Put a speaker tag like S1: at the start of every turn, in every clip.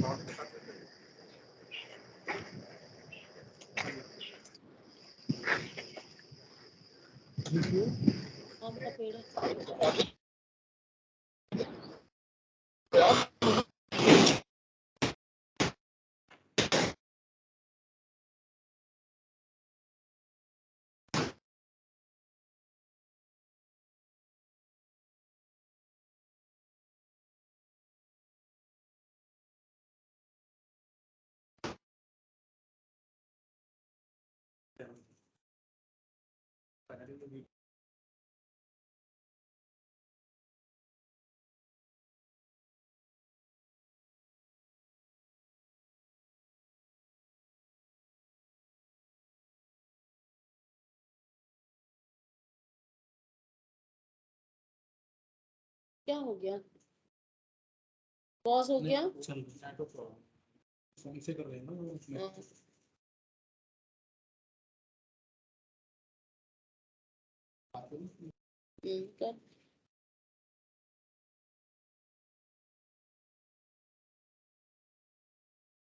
S1: आम का पेड़ है। क्या हो गया? पॉज हो गया?
S2: चल फोन से कर रहे हैं ना।
S1: हाँ। कर।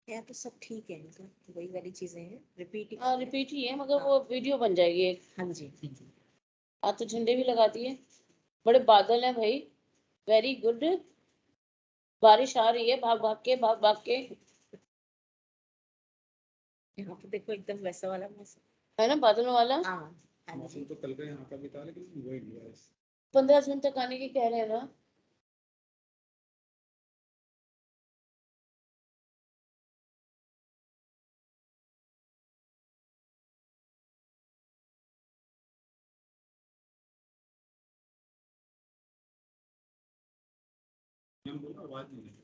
S3: यहाँ तो सब ठीक है, मतलब वही वाली चीजें हैं, रिपीट।
S1: हाँ रिपीट ही है, मगर वो वीडियो बन जाएगी एक।
S3: हाँ जी।
S1: आज तो झंडे भी लगा दिए, बड़े बादल हैं भाई। Very good. बारिश आ रही है, भाग भाग के भाग भाग के।
S3: यहाँ पे देखो एकदम वैसा वाला मौसम
S1: है ना, बादलों वाला।
S3: हाँ। हाँ
S2: मौसम
S3: जी।
S2: तो कल का यहाँ का भी था, लेकिन वही नहीं है।
S1: 15 जून तक आने की कह रहे हैं ना।
S2: आवाज नहीं है।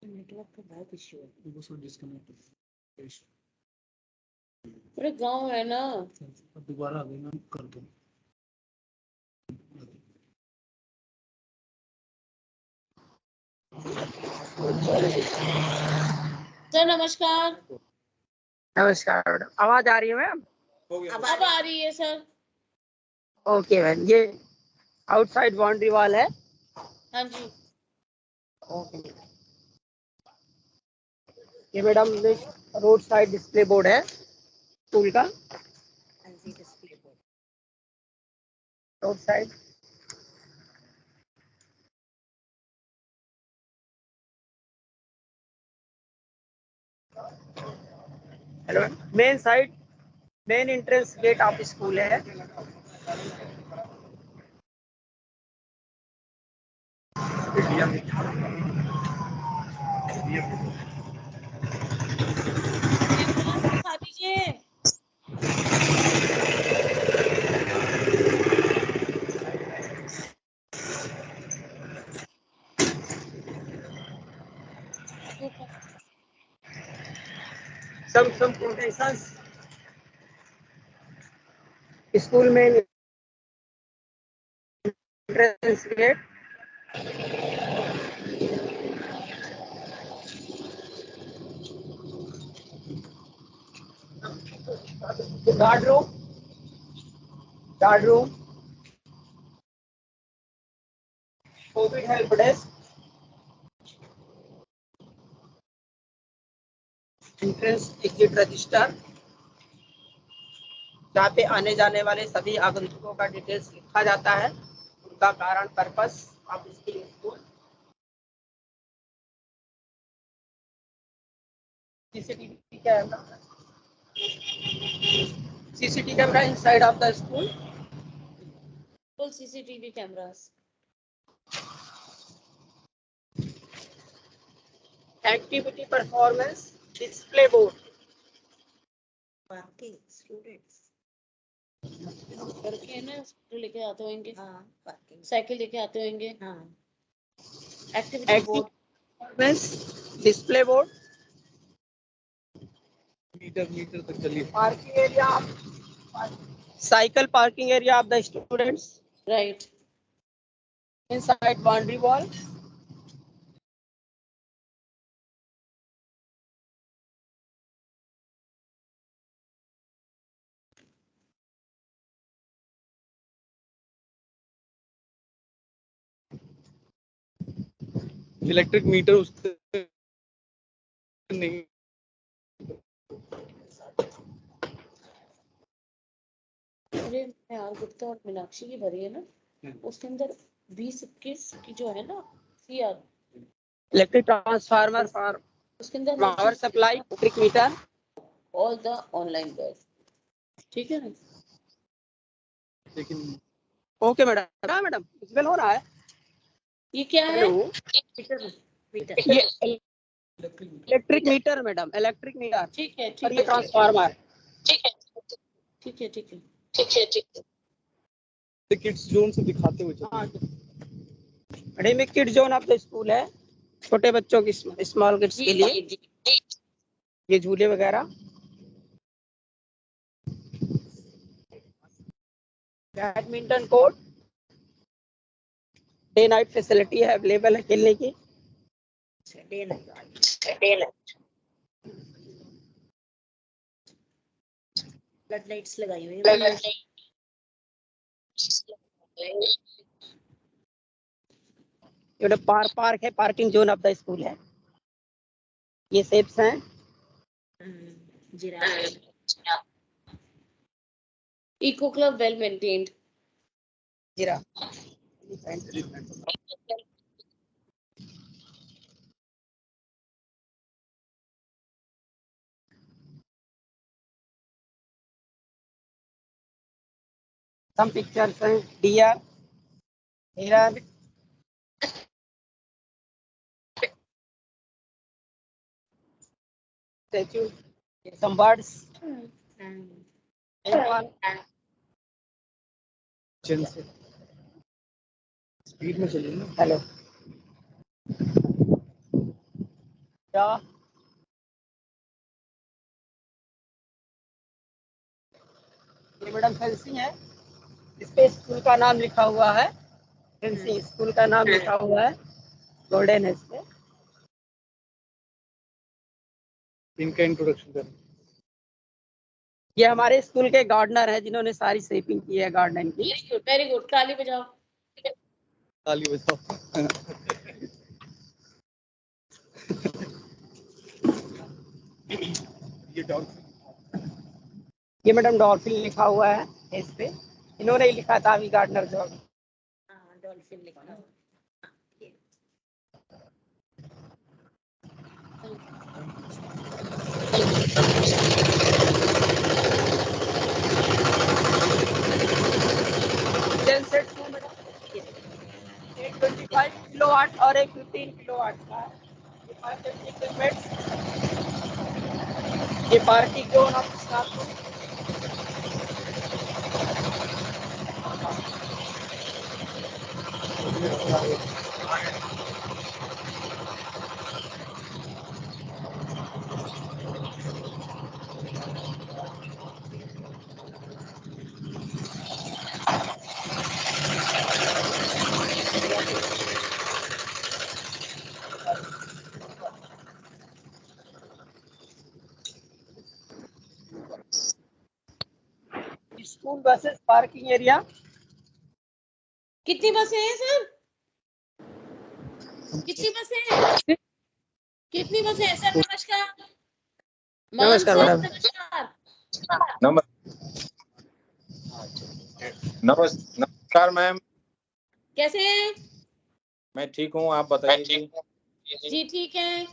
S3: नेटवर्क का बहुत इश्यू है।
S2: वो सब डिस्कनेक्ट।
S1: बड़े गांव है ना।
S2: दोबारा आ गई ना, कर दो।
S1: सर नमस्कार।
S4: नमस्कार मैडम, आवाज आ रही है मैम?
S1: अब आ रही है सर।
S4: ओके मैम, ये आउटसाइड बाउंड्री वॉल है।
S1: हाँ जी।
S4: ओके। ये madam road side display board है स्कूल का।
S3: LG display board.
S4: Road side hello. Main side, main entrance gate of school है।
S1: खा दीजिए।
S4: some quotations स्कूल में entrance gate, guard room, covid help desk, entrance exit register, जहाँ पे आने जाने वाले सभी आगंतुकों का डिटेल्स लिखा जाता है, उनका कारण, purpose of school. CCTV camera, CCTV camera inside of the school.
S1: Full CCTV cameras.
S4: Activity performance display board,
S3: parking students.
S1: लड़के हैं ना, स्कूटर लेके आते होंगे।
S3: हाँ पार्किंग।
S1: साइकिल लेके आते होंगे।
S3: हाँ।
S1: Activity board.
S4: Performance display board,
S2: meter तक चलिए।
S4: Parking area, cycle parking area of the students
S1: right.
S4: inside boundary wall.
S2: Electric meter उस नहीं।
S1: अरे यार गुप्ता और मीनाक्षी की भरी है ना, उसके अंदर 20-21 की जो है ना सीआर,
S4: Electric transformer for
S1: उसके अंदर
S4: power supply, electric meter.
S1: All the online work, ठीक है ना?
S2: लेकिन
S4: ओके मैडम, हाँ मैडम विजिबल हो रहा है।
S1: ये क्या है?
S4: हेलो,
S3: मीटर मीटर
S4: ये electric meter madam, electric meter
S1: ठीक है
S4: और
S1: ठीक
S4: ये
S1: है
S4: ट्रांसफार्मर।
S1: ठीक है ठीक है ठीक है।
S2: किड्स जोन से दिखाते हुए चलो।
S4: मैडम ये kid zone of the school है, छोटे बच्चों की स्मॉल किड्स के लिए
S1: जी
S4: ये झूले वगैरह। Badminton court, day night facility है, अवेलेबल है खेलने की।
S3: डे नाइट फ्लड लाइट्स लगाई हुई है।
S4: ये पार्क है, parking zone of the school है। ये शेप्स हैं।
S3: Giraffe
S1: eco club well maintained.
S4: जीरा some pictures हैं, deer, heron, statue, some birds, elephant,
S2: chain से स्पीड में चलिए ना।
S4: हेलो क्या ये मैडम फेंसिंग है, इस पे स्कूल का नाम लिखा हुआ है, फेंसिंग स्कूल का नाम लिखा हुआ है, गोल्डन है इस पे।
S2: इनका इंट्रोडक्शन कर।
S4: ये हमारे स्कूल के गार्डनर हैं जिन्होंने सारी शेपिंग की है गार्डन की।
S1: वेरी गुड, ताली बजाओ।
S2: ताली बजाओ। ये डॉल्फिन,
S4: ये मैडम डॉल्फिन लिखा हुआ है इस पे, इन्होंने ही लिखा था अभी गार्डनर जो।
S3: हाँ डॉल्फिन लिखा हुआ है।
S4: जेनसेट है मैडम, एक 25 किलोवाट और एक 15 किलोवाट का है। ये पार्किंग इक्विपमेंट्स, ये parking zone of staff. School buses parking area.
S1: कितनी बसें हैं सर? कितनी बसें हैं? कितनी बसें हैं सर? नमस्कार।
S4: नमस्कार
S1: मान सर,
S4: मैडम।
S5: नमस्कार मैम,
S1: कैसे हैं?
S5: मैं ठीक हूँ, आप बताइए जी।
S1: जी ठीक है।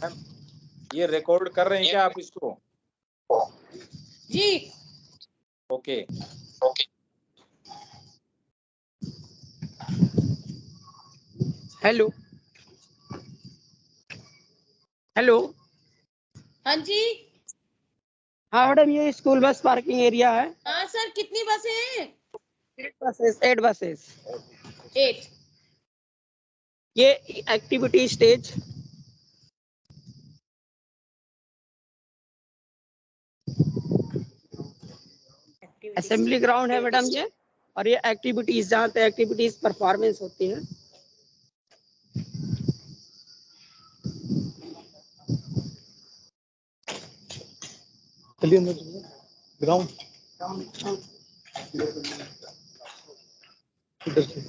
S5: मैम, ये रिकॉर्ड कर रहे हैं क्या आप इसको?
S1: जी
S5: ओके।
S4: हेलो हेलो,
S1: हाँ जी।
S4: हाँ मैडम ये स्कूल बस पार्किंग एरिया है।
S1: हाँ सर, कितनी बसें हैं?
S4: 8 बसेस।
S1: 8।
S4: ये एक्टिविटी स्टेज असेंबली ग्राउंड है मैडम ये, और ये एक्टिविटीज जहाँ पे एक्टिविटीज परफॉर्मेंस होती है।
S2: चलिए अंदर ग्राउंड इधर से।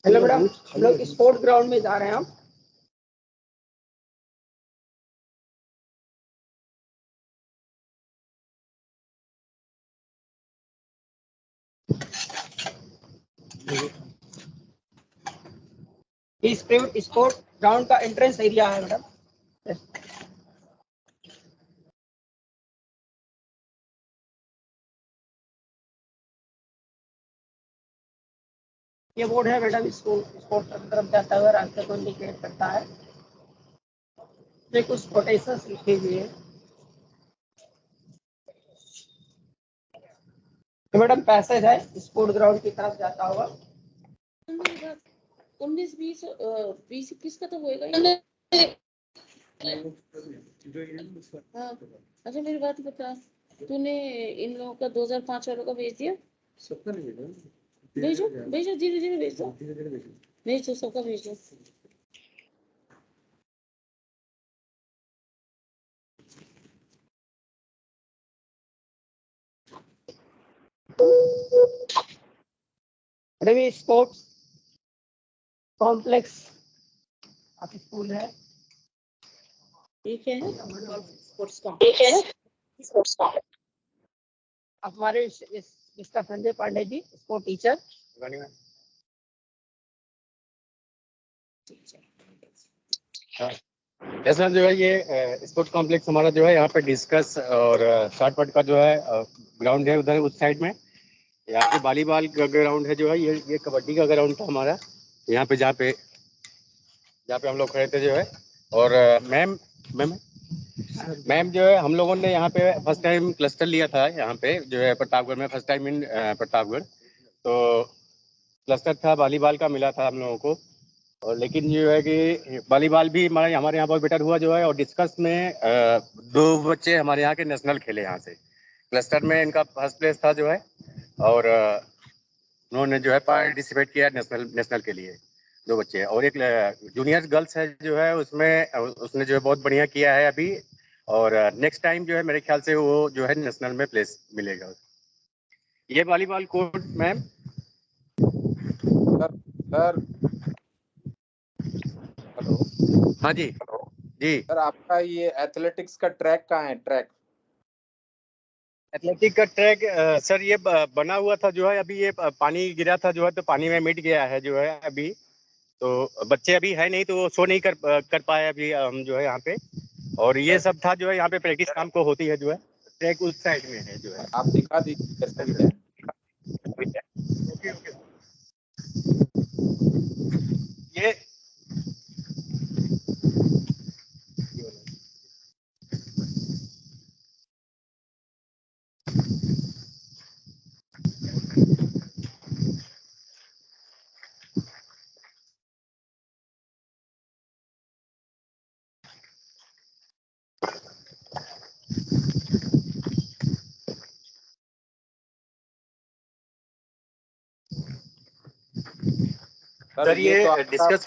S4: हेलो मैडम, हम लोग स्पोर्ट ग्राउंड में जा रहे हैं हम। स्पोर्ट ग्राउंड का एंट्रेंस एरिया है मैडम। ये बोर्ड है मैडम, स्पोर्ट की तरफ जाता हुआ रास्ते को इंडिकेट करता है। ये कुछ कोटेशंस लिखी हुई है। तो मैडम पैसेज है स्पोर्ट ग्राउंड की तरफ जाता हुआ।
S1: 19 20 20 21 का तो होएगा ही। हाँ, अच्छा मेरी बात बता, तूने इन लोगों का 2005 वालों का भेज दिया?
S2: सबका नहीं बेटा,
S1: भेजो भेजो, धीरे धीरे भेज दो,
S2: धीरे धीरे भेजो।
S1: भेजो सबका भेजो।
S4: रवि स्पोर्ट्स कॉम्प्लेक्स आपकी स्कूल है।
S1: ठीक है,
S3: स्पोर्ट्स कॉम्प्लेक्स।
S4: आप हमारे mister Sanjay Pandey ji, sport teacher.
S6: ऐसा जो है ये स्पोर्ट्स कॉम्प्लेक्स हमारा जो है यहाँ पे डिस्कस और शॉट पट का जो है ग्राउंड है उधर उस साइड में। यहाँ पे वॉलीबॉल का ग्राउंड है जो है, ये कबड्डी का ग्राउंड था हमारा यहाँ पे, जहाँ पे हम लोग खड़े थे जो है। और मैम जो है, हम लोगों ने यहाँ पे फर्स्ट टाइम क्लस्टर लिया था यहाँ पे जो है प्रतापगढ़ में, फर्स्ट टाइम इन प्रतापगढ़। तो क्लस्टर था वॉलीबॉल का मिला था हम लोगों को। और लेकिन ये है कि वॉलीबॉल भी हमारे यहाँ बहुत बेटर हुआ जो है। और डिस्कस में 2 बच्चे हमारे यहाँ के नेशनल खेले यहाँ से। क्लस्टर में इनका फर्स्ट प्लेस था जो है, और उन्होंने जो है पार्टिसिपेट किया नेशनल के लिए 2 बच्चे। और एक जूनियर गर्ल्स है जो है, उसमें उसने जो है बहुत बढ़िया किया है अभी। और नेक्स्ट टाइम जो है मेरे ख्याल से वो जो है नेशनल में प्लेस मिलेगा। ये volleyball court ma'am.
S5: Sir hello.
S6: हाँ जी जी।
S5: सर आपका ये एथलेटिक्स का ट्रैक कहाँ है? ट्रैक
S6: एथलेटिक का ट्रैक सर ये बना हुआ था जो है, अभी ये पानी गिरा था जो है, तो पानी में मिट गया है जो है अभी। तो बच्चे अभी है नहीं, तो वो शो नहीं कर पाए अभी हम जो है यहाँ पे। और ये सब था जो है, यहाँ पे प्रैक्टिस शाम को होती है जो है। ट्रैक उस साइड में है जो है।
S5: आप दिखा दीजिए कैसे है।
S6: Okay okay. ये
S5: सर ये तो
S6: डिस्कस।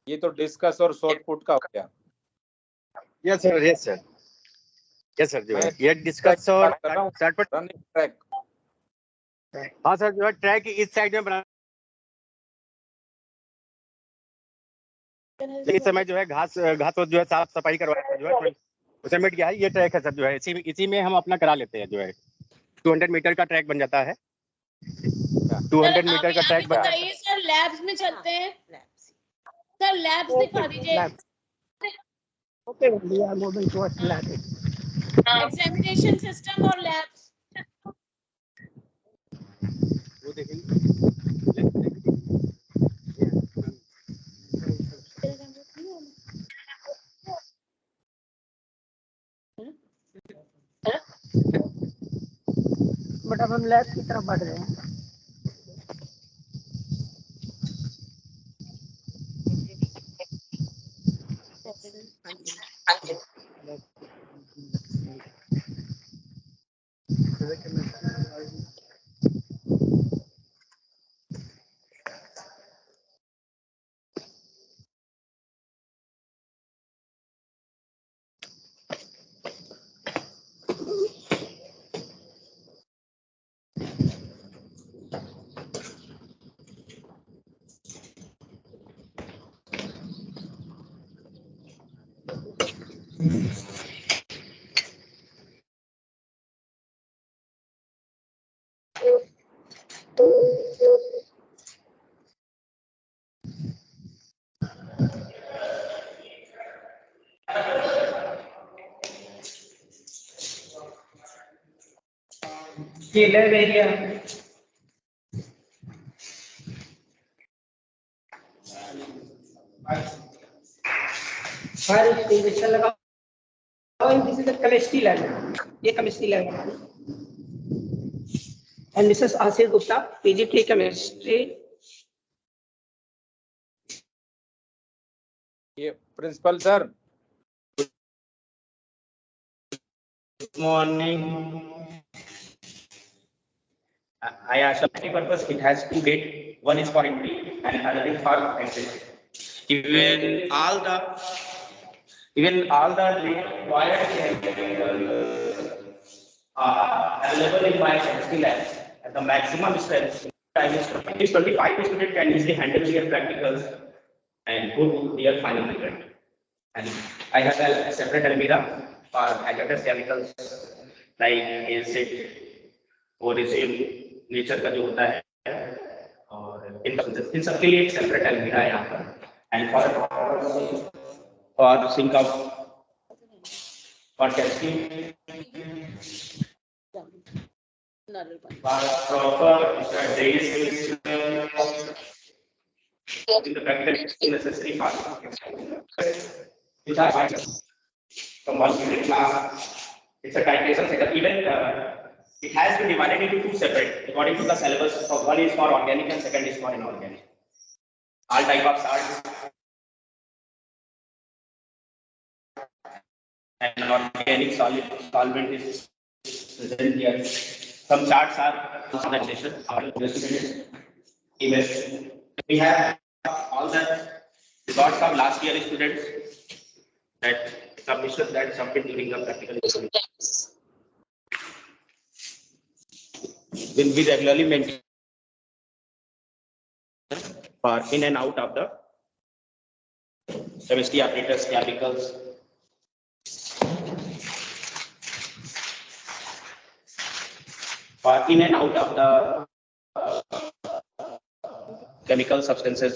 S5: ये तो डिस्कस और शॉर्ट पुट का हो गया।
S6: Yes sir, yes sir, yes sir जो है ये डिस्कस और शॉर्ट पुट।
S5: Running track.
S6: हाँ सर जो है ट्रैक इस साइड में बना। इस समय जो है घास जो है साफ सफाई करवाया जो है, उसे मिट गया है। ये ट्रैक है सर जो है, इसी में हम अपना करा लेते हैं जो है। 200 मीटर का ट्रैक बन जाता है। 200 मीटर का ट्रैक बन जाता है।
S1: सर लैब्स में चलते हैं, सर लैब्स दिखा दीजिए।
S4: ओके भैया, मोबाइल को चला दे।
S1: एग्जामिनेशन सिस्टम और लैब्स।
S6: वो देखेंगे।
S4: बट अब हम लैब की तरफ बढ़ रहे हैं। ये लैब एरिया फायर एक्सटिंग्विशर लगा और this is the chemistry lab, ये केमिस्ट्री लैब है and this is Ashish Gupta PGT chemistry.
S5: ये principal sir.
S6: Morning. I asked purpose. It has two gates. One is for entry and another is for exit. Even all the required available in my chemistry lab. At the maximum strength, time is 25 students can easily handle their practicals and go to their final result. And I have a separate almirah for hazardous chemicals like acid और इसे nature का जो होता है और इन सब के लिए एक सेपरेट अलमीरा है यहाँ पर and for sink of for testing proper days in the practical necessary part from one unit class. It's a titration setup. Even it has been divided into two separate according to the syllabus. So one is for organic and second is for inorganic. All type of salts and organic solvent is present here. Some charts are on that session. We have all the records from last year students that submissions that submit during the practical exam. Will be regularly maintained for in and out of the chemistry apparatus, chemicals. For in and out of the chemical substances.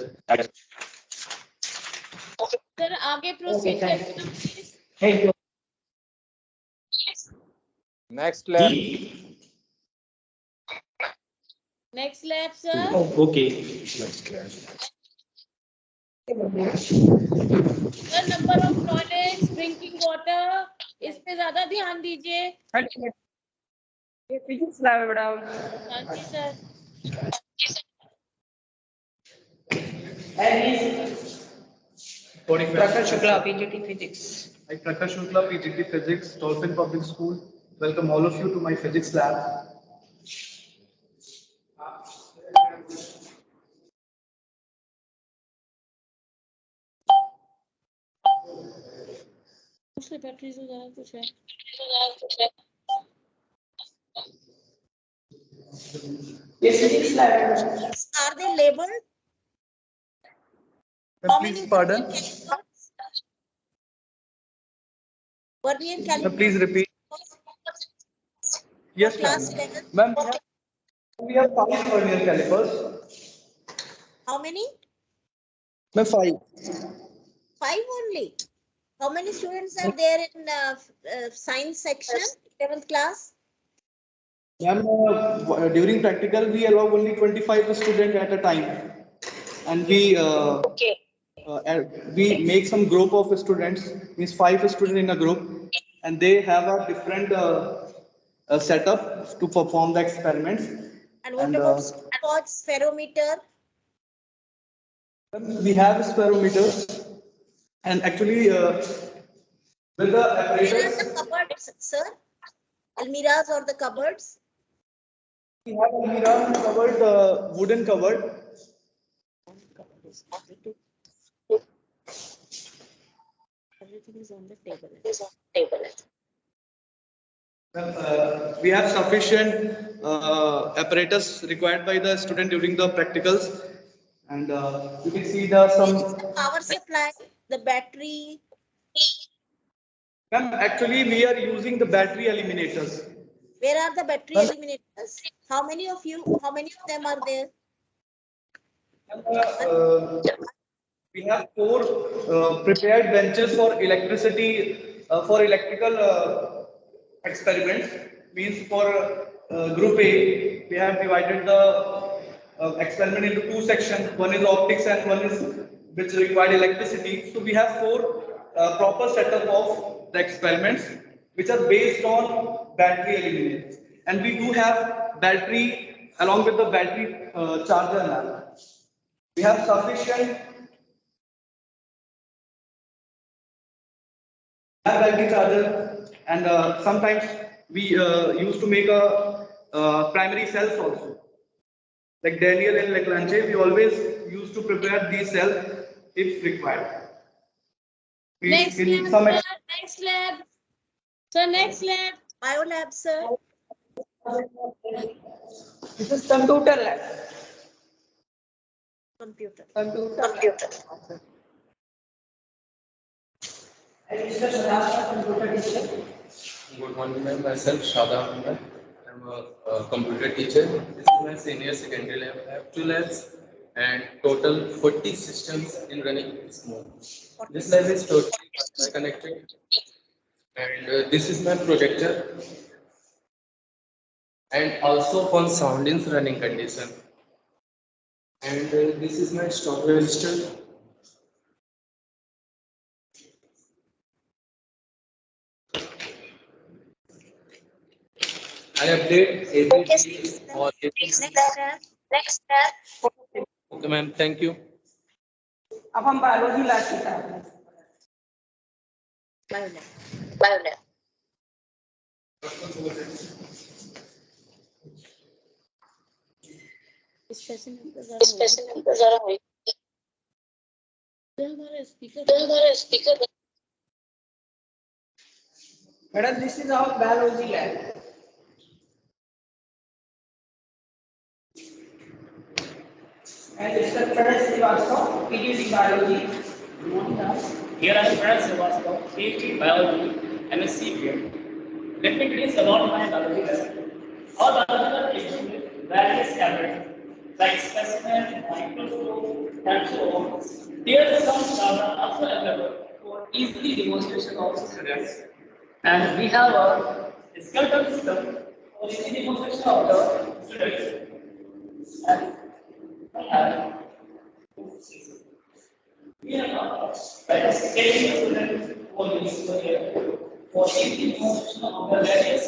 S1: Sir आगे proceed
S4: Okay,
S1: करना please.
S4: Thank you.
S5: Next lab.
S1: Next lab sir.
S6: Okay.
S1: Sir number of toilets, drinking water, इस पे ज्यादा ध्यान दीजिए।
S4: ये physics lab है बेटा।
S1: हाँ जी sir.
S4: Prakash Shukla PGT physics.
S2: I, Prakash Shukla, PGT Physics, Dolphin Public School. Welcome all of you to my physics lab.
S1: उसके बैटरी से ज्यादा कुछ है।
S4: ये फिजिक्स लैब है।
S3: Are they labeled? How many
S2: Please pardon.
S3: Vernier caliper.
S2: Please repeat. Yes,
S3: Class
S2: ma'am.
S3: 11.
S2: Ma'am, we have 5 vernier calipers.
S3: How many?
S2: Ma'am, 5.
S3: 5 only. How many students are there in science section, 11th class?
S2: Ma'am, during practical we allow only 25 students at a time, and we make some group of students, means 5 students in a group, and they have a different setup to perform the experiments.
S3: And what about spherometer?
S2: We have spirometers, and actually with the
S3: Where are
S2: apparatus.
S3: the cupboards, sir? Almiras or the cupboards?
S2: We have a mirror covered, wooden covered.
S3: Everything is on the table.
S2: We have sufficient apparatus required by the student during the practicals, and you can see the
S3: Where is
S2: some.
S3: the power supply, the battery?
S2: Ma'am, actually, we are using the battery eliminators.
S3: Where are the battery
S2: Well-
S3: eliminators? How many of them are there?
S2: We have 4 prepared benches for electricity, for electrical experiments. Means for group A, we have divided the experiment into 2 sections. One is optics and one is which required electricity. So we have 4 proper setup of the experiments which are based on battery eliminators. And we do have battery along with the battery charger now. We have sufficient battery charger, and sometimes we used to make a primary cells also. Like Daniel and Leclanche, we always used to prepare these cells if required. We,
S1: Next
S2: in
S1: lab,
S2: some
S1: sir. Next lab. So next lab.
S3: Biolab, sir.
S4: This is computer lab.
S3: Computer.
S4: Computer. Computer teacher.
S7: Good morning, ma'am. Myself, Shada Ahmed. I'm a computer teacher. This is my senior secondary lab. I have 2 labs and total 40 systems in running this moment. This lab is totally connected. And this is my projector. And also on sound in running condition. And this is my stock register. I update every day or
S3: Next lab.
S7: Okay, ma'am. Thank you.
S4: अब हम biology lab की तरफ हैं।
S3: Biolab.
S1: Special जरा हुई हमारा speaker
S4: madam, this is our biology lab. And Mr. Pranay Srivastava, PhD Biology.
S8: Here I am Pranay Srivastava, PhD Biology, MSc here. Let me tell you about my biology lab. Our biology lab is with various cameras like specimen, microscope, and so on. Here some cameras are also available for easy demonstration of students. And we have a skeleton system for easy demonstration of the students. And we have a scaling student for this for easy demonstration of the various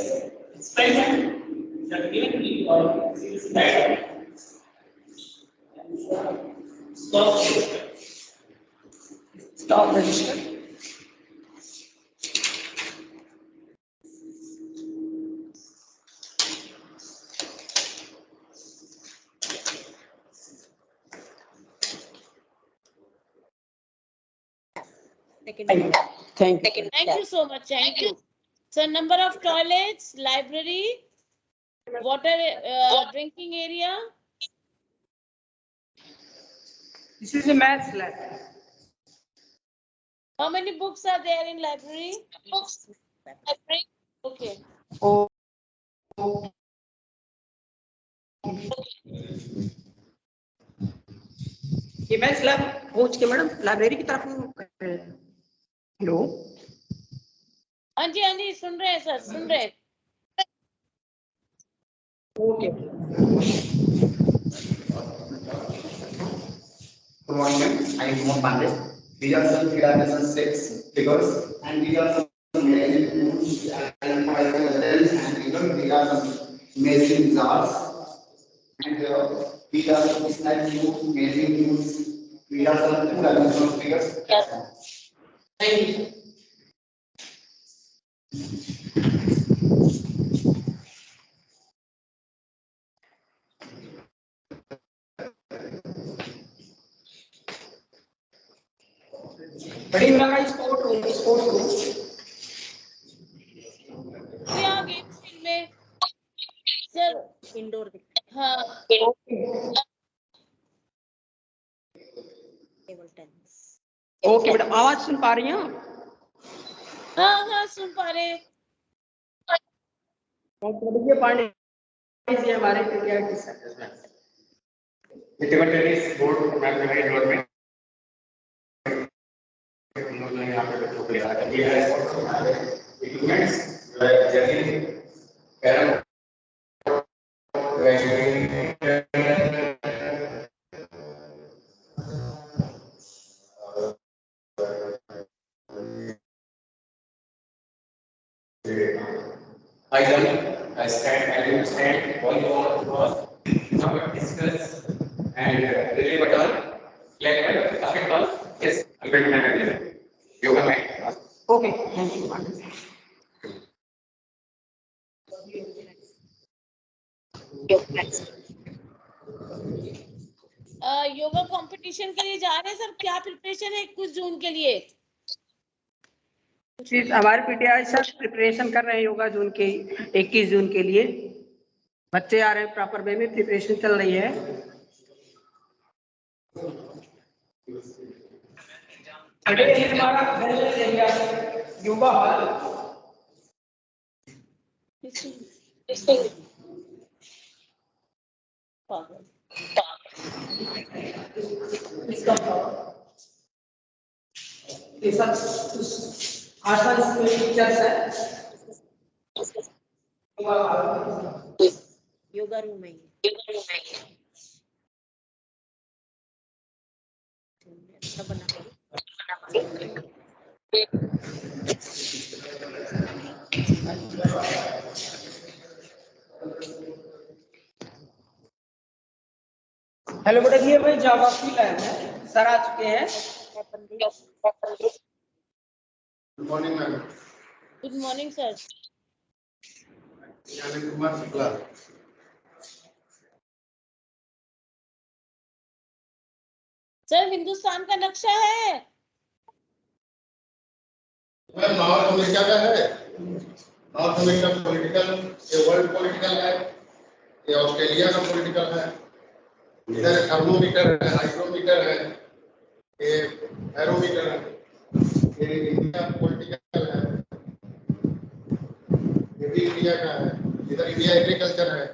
S8: experiments that given to you or series diagram.
S4: Stop register. Thank you.
S1: Thank you so much. Thank you. So number of toilets, library, water, drinking area.
S4: This is a maths lab.
S1: How many books are there in library? Books. Okay.
S4: Oh. ये maths lab पहुंच के madam library की तरफ। Hello.
S1: हाँ जी सुन रहे हैं sir, सुन रहे हैं।
S4: Okay.
S9: Good morning, ma'am. I am Mohan Pandey. These are some three-dimensional shapes, figures, and these are some measuring tools identified by the lens, and even these are some measuring jars, and these are some snap tools, measuring tools. These are some two-dimensional figures.
S4: Thank you. बड़ी लगा sport room
S1: ये आ games field में sir
S3: indoor
S1: हाँ
S3: table tennis.
S4: Okay madam, आवाज सुन पा रही हैं आप?
S1: हाँ सुन पा रहे।
S4: डॉक्टर पांडे जी हमारे PTI teacher.
S6: Table tennis board ma'am है इंडोर में, हम लोग ने यहाँ पे बच्चों को यहाँ कर दिया है इक्विपमेंट्स जैसे carrom I jump, I stand, I do stand, volleyball, discus, and relay baton, flag, basketball. Yes, I'm going to manage yoga mat.
S4: Okay, thank you Pandey ji.
S1: Yoga competition के लिए जा रहे हैं सर, क्या प्रिपरेशन है 21 जून के लिए?
S4: हमारे पीटीआई सर प्रिपरेशन कर रहे हैं योगा जून के 21 जून के लिए। बच्चे आ रहे हैं, प्रॉपर वे में प्रिपरेशन चल रही है। हमारा योगा हॉल आसपास टीचर्स है,
S3: योगा रूम है अच्छा बना
S4: हेलो बेटा जी, मैं जावा की लैब है, सर आ चुके हैं।
S9: Good morning ma'am.
S1: Good morning sir.
S9: Anil Kumar Shukla.
S1: Sir Hindustan का नक्शा है।
S9: मैम नॉर्थ अमेरिका का है, नॉर्थ अमेरिका पॉलिटिकल, ये वर्ल्ड पॉलिटिकल है, ये ऑस्ट्रेलिया का पॉलिटिकल है, इधर थर्मोमीटर है, हाइड्रोमीटर है, ये एरोमीटर है, ये इंडिया पॉलिटिकल है, ये भी इंडिया का है, इधर इंडिया एग्रीकल्चर है,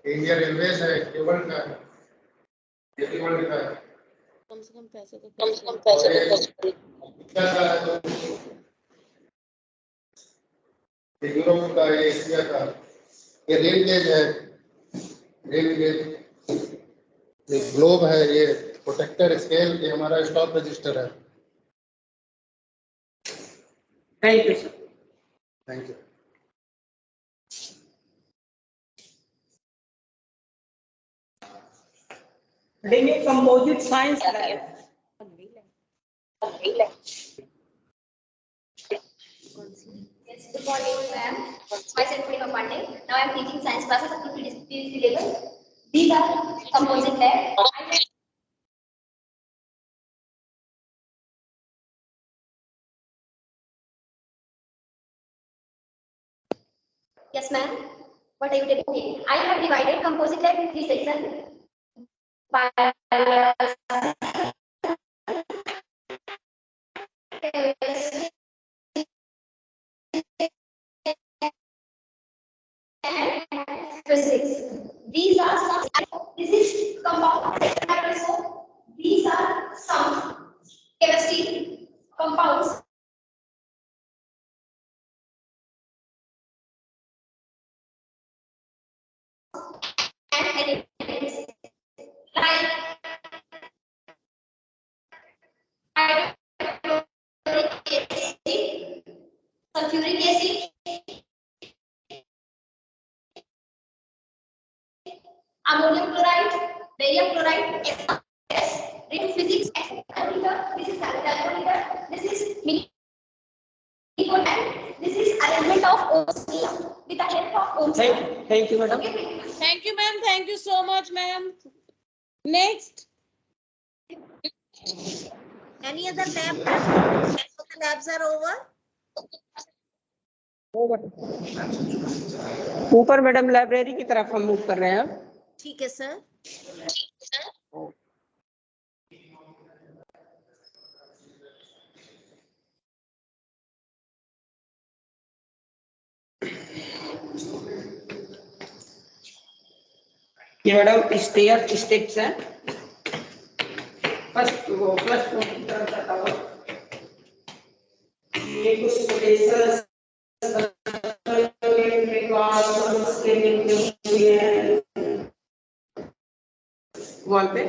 S9: ये इंडिया रेलवेज है, ये वर्ल्ड का है, ये भी वर्ल्ड का है।
S1: कम से कम पैसे तो
S9: क्या का है तो ये यूरोप का, ये एशिया का, ये रेल गेज है, रेल गेज, ये ग्लोब है, ये प्रोटेक्टर स्केल, ये हमारा स्टॉक रजिस्टर है।
S4: Thank you sir.
S9: Thank you.
S4: डेंगे composite science lab.
S10: Yes, good morning, ma'am. Myself, Purnima Pandey. Now I am teaching science classes up to PhD level. These are composite lab. Yes, ma'am. What are you telling me? I have divided composite lab in 3 sections. Physics. These are some. This is compound. So these are some chemistry compounds. And elements like hydrochloric acid, sulfuric acid, ammonium chloride, barium chloride. Yes, read physics. This is calculator. This is millicontan. This is arrangement of ohms with the help of ohms.
S4: Thank you, madam.
S1: Thank you, ma'am. Thank you so much, ma'am. Next.
S3: Any other lab? The labs are over.
S4: ऊपर madam library की तरफ हम move कर रहे हैं अब।
S3: ठीक है सर।
S4: ये मैडम स्टेयर स्टेप्स हैं। फर्स्ट वो प्लस वन की तरफ जाता हुआ ये कुछ स्पेशल वॉल पे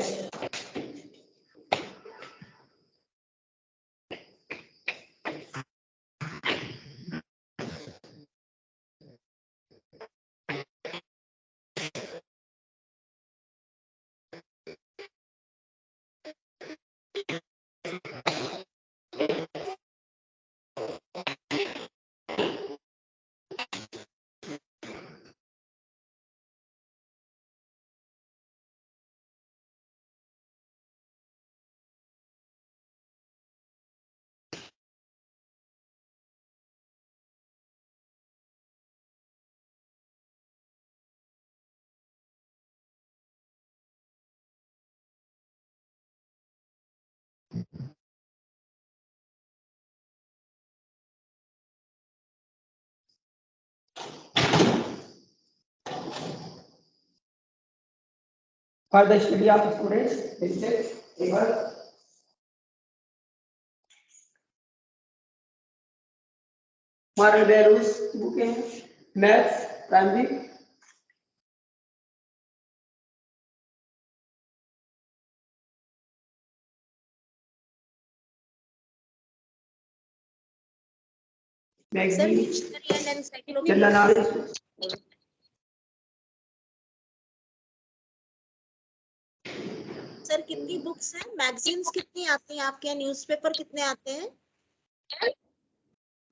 S4: for the study of students, teachers, able हमारे वैल्यूज बुक हैं maths primary
S3: Sir,
S4: magazine
S3: dictionary and encyclopedia.
S4: General knowledge
S3: sir कितनी बुक्स हैं? मैगजीन्स कितनी आती हैं आपके यहाँ? न्यूज़पेपर कितने आते हैं?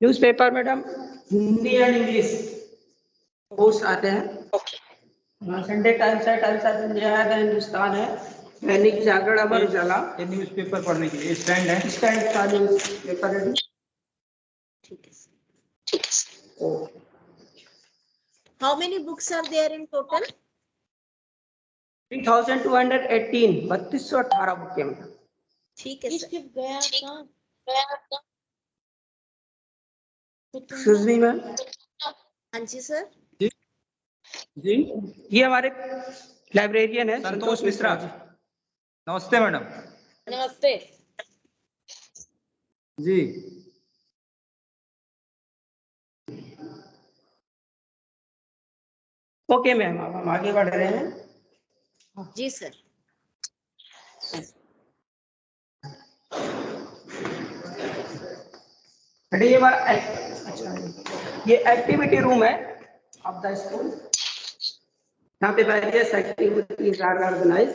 S4: Newspaper madam Hindi and English बहुत आते हैं। संडे टाइम्स है, टाइम्स ऑफ इंडिया है, हिंदुस्तान है, दैनिक जागरण, अमर उजाला।
S2: ये न्यूज़पेपर पढ़ने के लिए स्टैंड है।
S4: स्टैंड का न्यूज़पेपर है।
S3: ठीक है। How many books are there in total?
S4: 3218 3218 book है।
S3: ठीक है सर।
S1: गया था
S4: एक्सक्यूज मी मैम।
S3: हाँ जी सर।
S2: जी
S4: ये हमारे लाइब्रेरियन है
S2: संतोष मिश्रा जी। नमस्ते मैडम।
S1: नमस्ते।
S2: जी
S4: ओके मैम, अब हम आगे बढ़ रहे हैं।
S3: जी सर।
S4: ये हमारा अच्छा ये एक्टिविटी रूम है ऑफ द स्कूल। यहाँ पे वेरियस एक्टिविटीज आर ऑर्गेनाइज।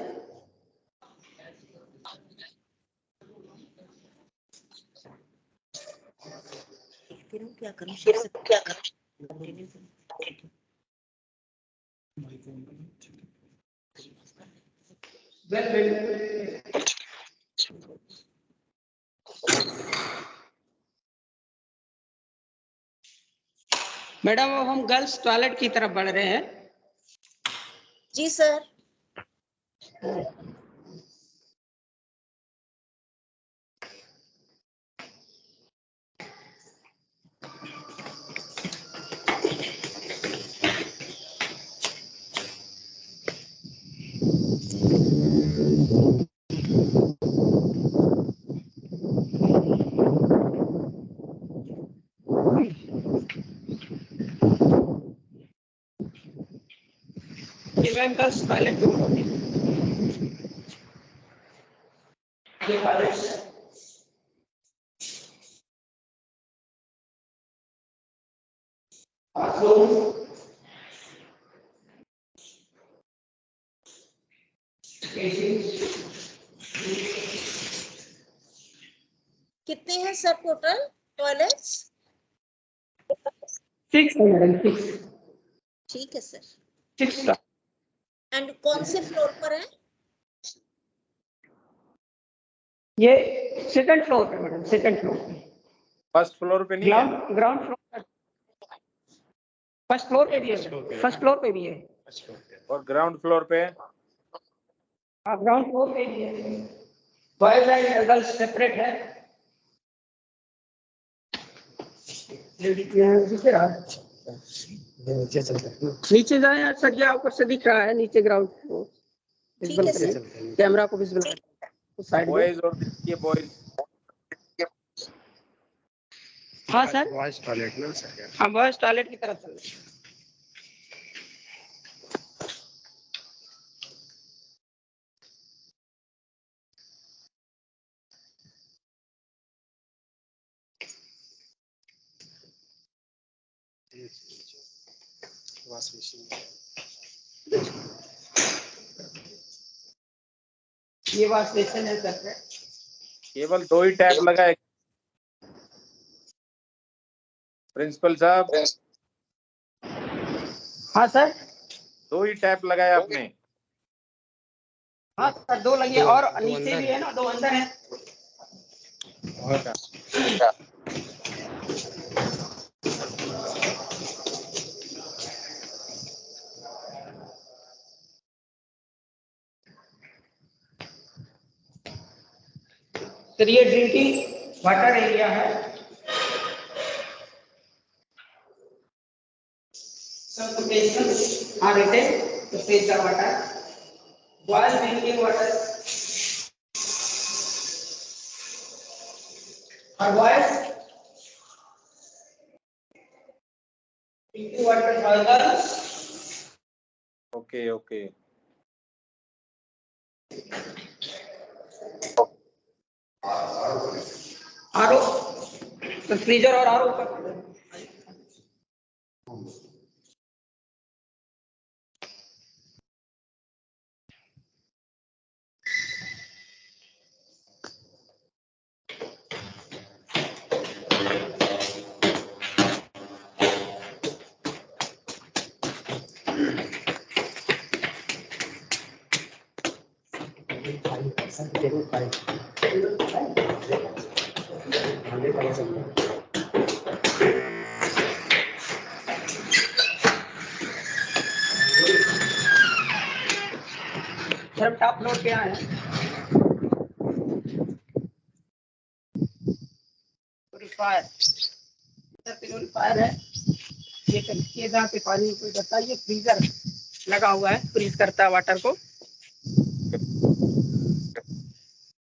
S3: फिर हम क्या करूँ?
S4: मैडम अब हम गर्ल्स टॉयलेट की तरफ बढ़ रहे हैं।
S3: जी सर।
S4: गर्ल्स टॉयलेट
S3: कितने हैं सर टोटल टॉयलेट्स?
S4: 6 है मैडम, 6।
S3: ठीक है सर।
S4: 6
S3: एंड कौन से फ्लोर पर है?
S4: ये सेकंड फ्लोर पे मैडम, सेकंड फ्लोर पे।
S5: फर्स्ट फ्लोर पे नहीं है?
S4: ग्राउंड फ्लोर, फर्स्ट फ्लोर पे भी है, फर्स्ट फ्लोर पे भी है
S5: और ग्राउंड फ्लोर पे?
S4: हाँ, ग्राउंड फ्लोर पे भी है। बॉयज एंड गर्ल्स सेपरेट है। नीचे जाए अच्छा, क्या ऊपर से दिख रहा है नीचे ग्राउंड फ्लोर।
S3: ठीक है सर।
S4: कैमरा को विजिबल साइड में।
S5: बॉयज और ये बॉयज।
S4: हाँ सर, बॉयज टॉयलेट में सर। हाँ, बॉयज टॉयलेट की तरफ चल। ये वॉश बेसिन है सर।
S5: केवल 2 ही टैप लगा है प्रिंसिपल साहब?
S4: हाँ सर,
S5: 2 ही टैप लगाया आपने?
S4: हाँ सर, 2 लगे और नीचे भी है ना, 2 अंदर है। सर ये ड्रिंकिंग वाटर एरिया है। सब patients are rated to take the water. Boys drinking water और boys drinking water for girls.
S5: Okay okay.
S4: RO तो फ्रीजर और आरो का सर टॉप फ्लोर पे आए हैं। प्यूरीफायर सर, प्यूरीफायर है। ये टंकी है जहाँ पे पानी को जाता है। ये फ्रीजर लगा हुआ है, फ्रीज करता है वाटर को।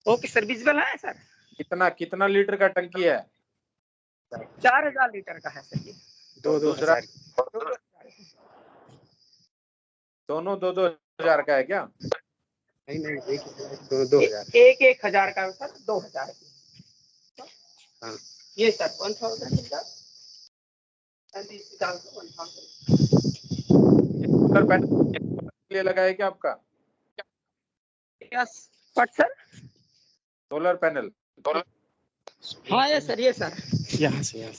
S4: ओके सर, विजिबल है सर।
S5: कितना कितना लीटर का टंकी है?
S4: 4000 लीटर का है सर ये।
S5: दूसरा दोनों 2-2 हजार का है क्या?
S4: नहीं नहीं, 1,000 का सर, 2000 हाँ। ये sir 1000 litre and this is also 1000।
S5: Solar panel के लिए लगा है क्या आपका?
S4: Yes what sir?
S5: Solar panel?
S4: हाँ ये सर, ये सर यहाँ से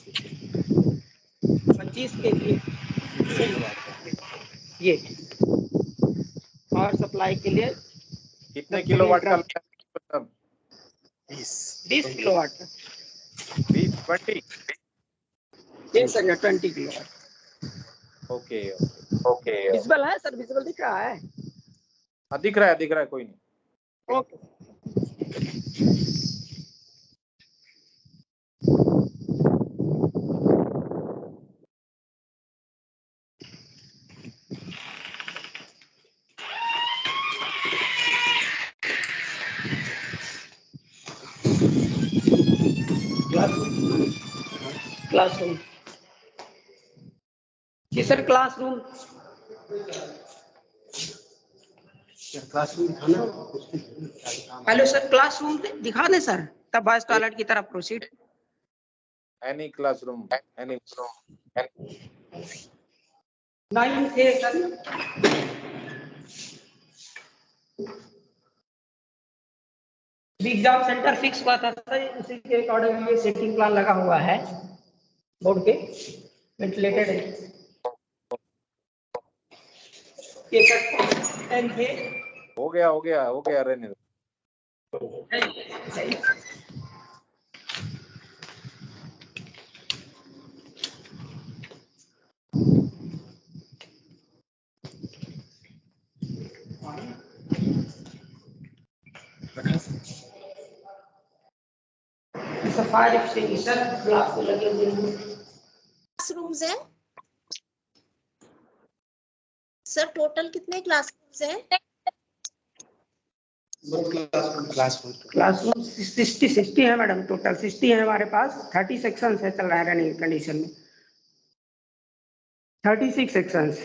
S4: 25 के लिए ये पावर सप्लाई के लिए।
S5: कितने किलोवाट का लगा है?
S4: 20 किलोवाट का।
S5: 20
S4: ये sir 20 kilowatt.
S5: Okay
S4: okay visible है सर, विजिबल दिख रहा है?
S5: दिख रहा है कोई नहीं।
S4: Okay classroom. जी सर, क्लासरूम दिखाना। हेलो सर, क्लासरूम दिखा दें सर, तब बॉयज टॉयलेट की तरफ प्रोसीड।
S5: एनी क्लासरूम, एनी
S4: 9 थे सर। एग्जाम सेंटर फिक्स हुआ था सर, उसी के अकॉर्डिंग ये सेटिंग प्लान लगा हुआ है बोर्ड के, वेंटिलेटेड है ये सर। एंड
S5: हो गया रहने दो।
S4: फायर एक्सटिंग्विशर ग्लास पे लगे हुए हैं।
S3: क्लासरूम्स हैं सर? टोटल कितने क्लासरूम्स हैं?
S4: क्लासरूम 60 है मैडम, टोटल 60 है हमारे पास। 30 सेक्शंस है, चल रहा है रनिंग कंडीशन में। 36 sections.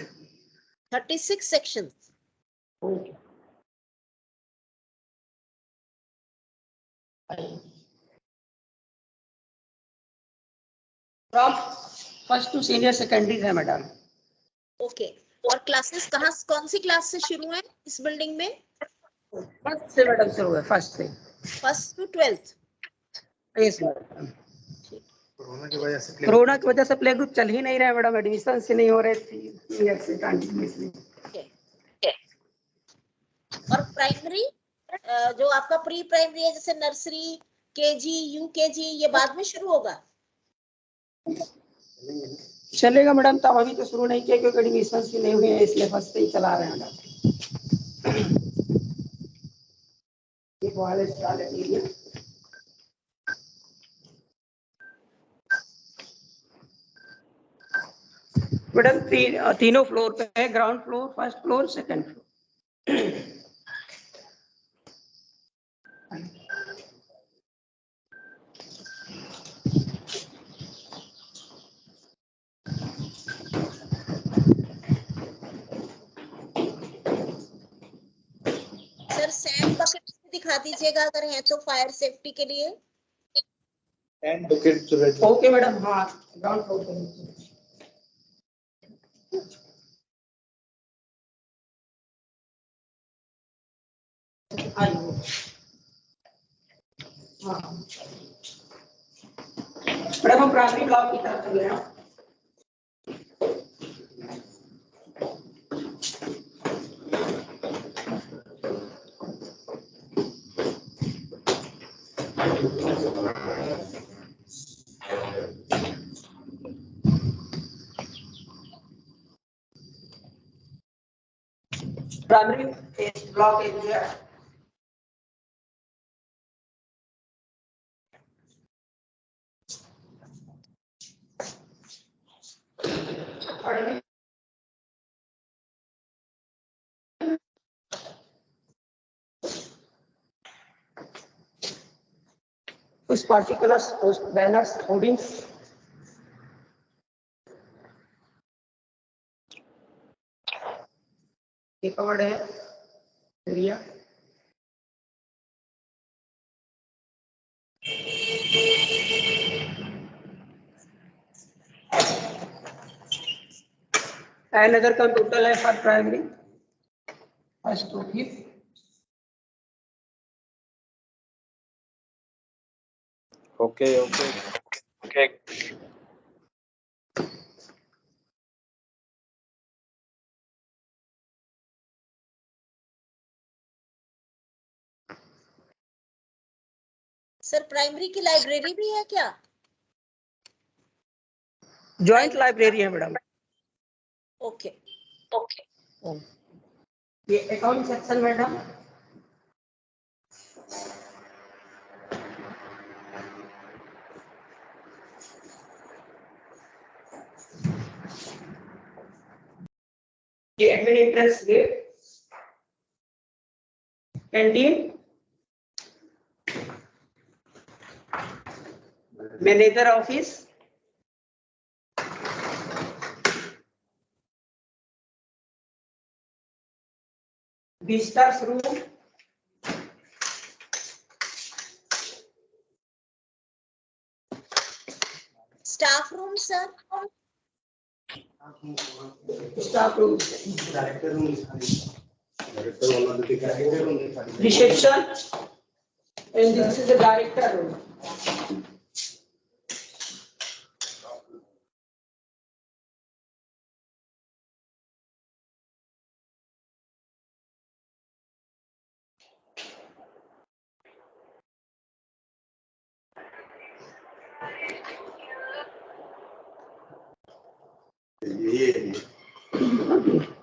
S3: 36 sections.
S4: Okay. From first to senior secondary है मैडम।
S3: ओके। और क्लासेस कहाँ, कौन सी क्लास से शुरू है इस बिल्डिंग में?
S4: फर्स्ट से मैडम शुरू है, फर्स्ट से।
S3: First to 12th?
S4: Yes madam. Corona की वजह से प्ले ग्रुप चल ही नहीं रहे मैडम, एडमिशन से नहीं हो रहे थे कंटिन्यूअसली।
S3: और प्राइमरी जो आपका प्री प्राइमरी है, जैसे नर्सरी, केजी, यूकेजी, ये बाद में शुरू होगा?
S4: चलेगा मैडम, तब अभी तो शुरू नहीं किया क्योंकि एडमिशन ही नहीं हुए हैं, इसलिए फर्स्ट से ही चला रहे हैं मैडम। ये वाले स्टार्ट एरिया मैडम तीनों फ्लोर पे है, ground floor, first floor, second floor.
S3: Sir sand bucket दिखा दीजिएगा अगर है तो, फायर सेफ्टी के लिए।
S4: ओके मैडम, हाँ ग्राउंड फ्लोर पे। मैडम हम प्राइमरी ब्लॉक की तरफ चल रहे हैं। प्राइमरी ब्लॉक एरिया कुछ पार्टिकुलर बैनर्स, होर्डिंग्स कवर्ड है एरिया। Another computer है for primary, first to fifth.
S5: Okay.
S3: Sir primary की लाइब्रेरी भी है क्या?
S4: जॉइंट लाइब्रेरी है मैडम।
S3: ओके।
S4: ये अकाउंट सेक्शन मैडम। ये admin entrance gate, canteen, manager office, visitors room,
S3: staff room sir?
S4: Staff room, reception, and this is the director room.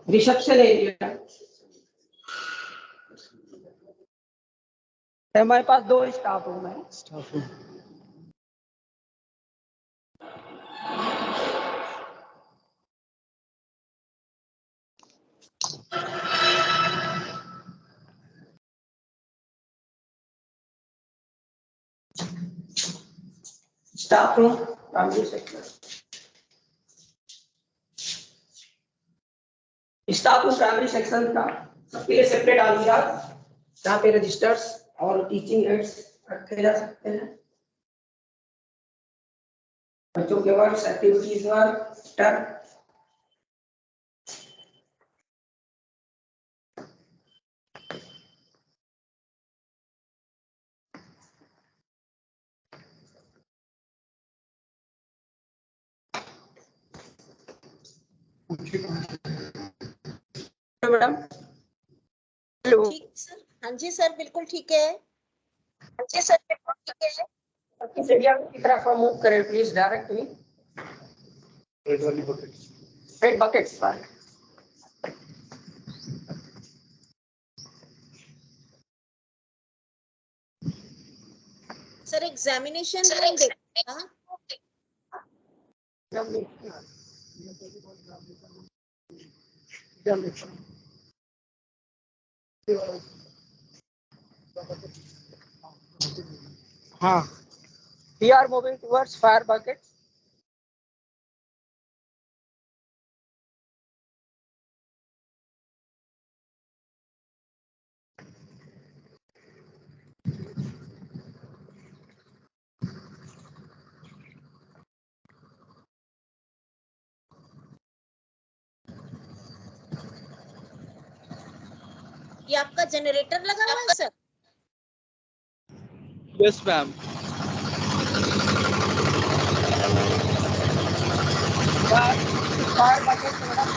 S4: Reception area हमारे पास 2 staff room है। Staff room primary section, staff room primary section का सबके लिए separate आलमीरा जहाँ पे registers और teaching ads रखे जा सकते हैं। बच्चों के वर्क, एक्टिविटीज वर्क, टर मैडम। हेलो।
S3: ठीक सर, हाँ जी सर, बिल्कुल ठीक है। हाँ जी सर, बिल्कुल ठीक है।
S4: किस एरिया की तरफ मूव करें प्लीज डायरेक्टली। रेड बकेट्स पर
S3: सर एग्जामिनेशन रूम देखा।
S4: हाँ, we are moving towards fire buckets.
S3: ये आपका जनरेटर लगा हुआ है sir?
S2: Yes, ma'am.
S4: Fire buckets madam.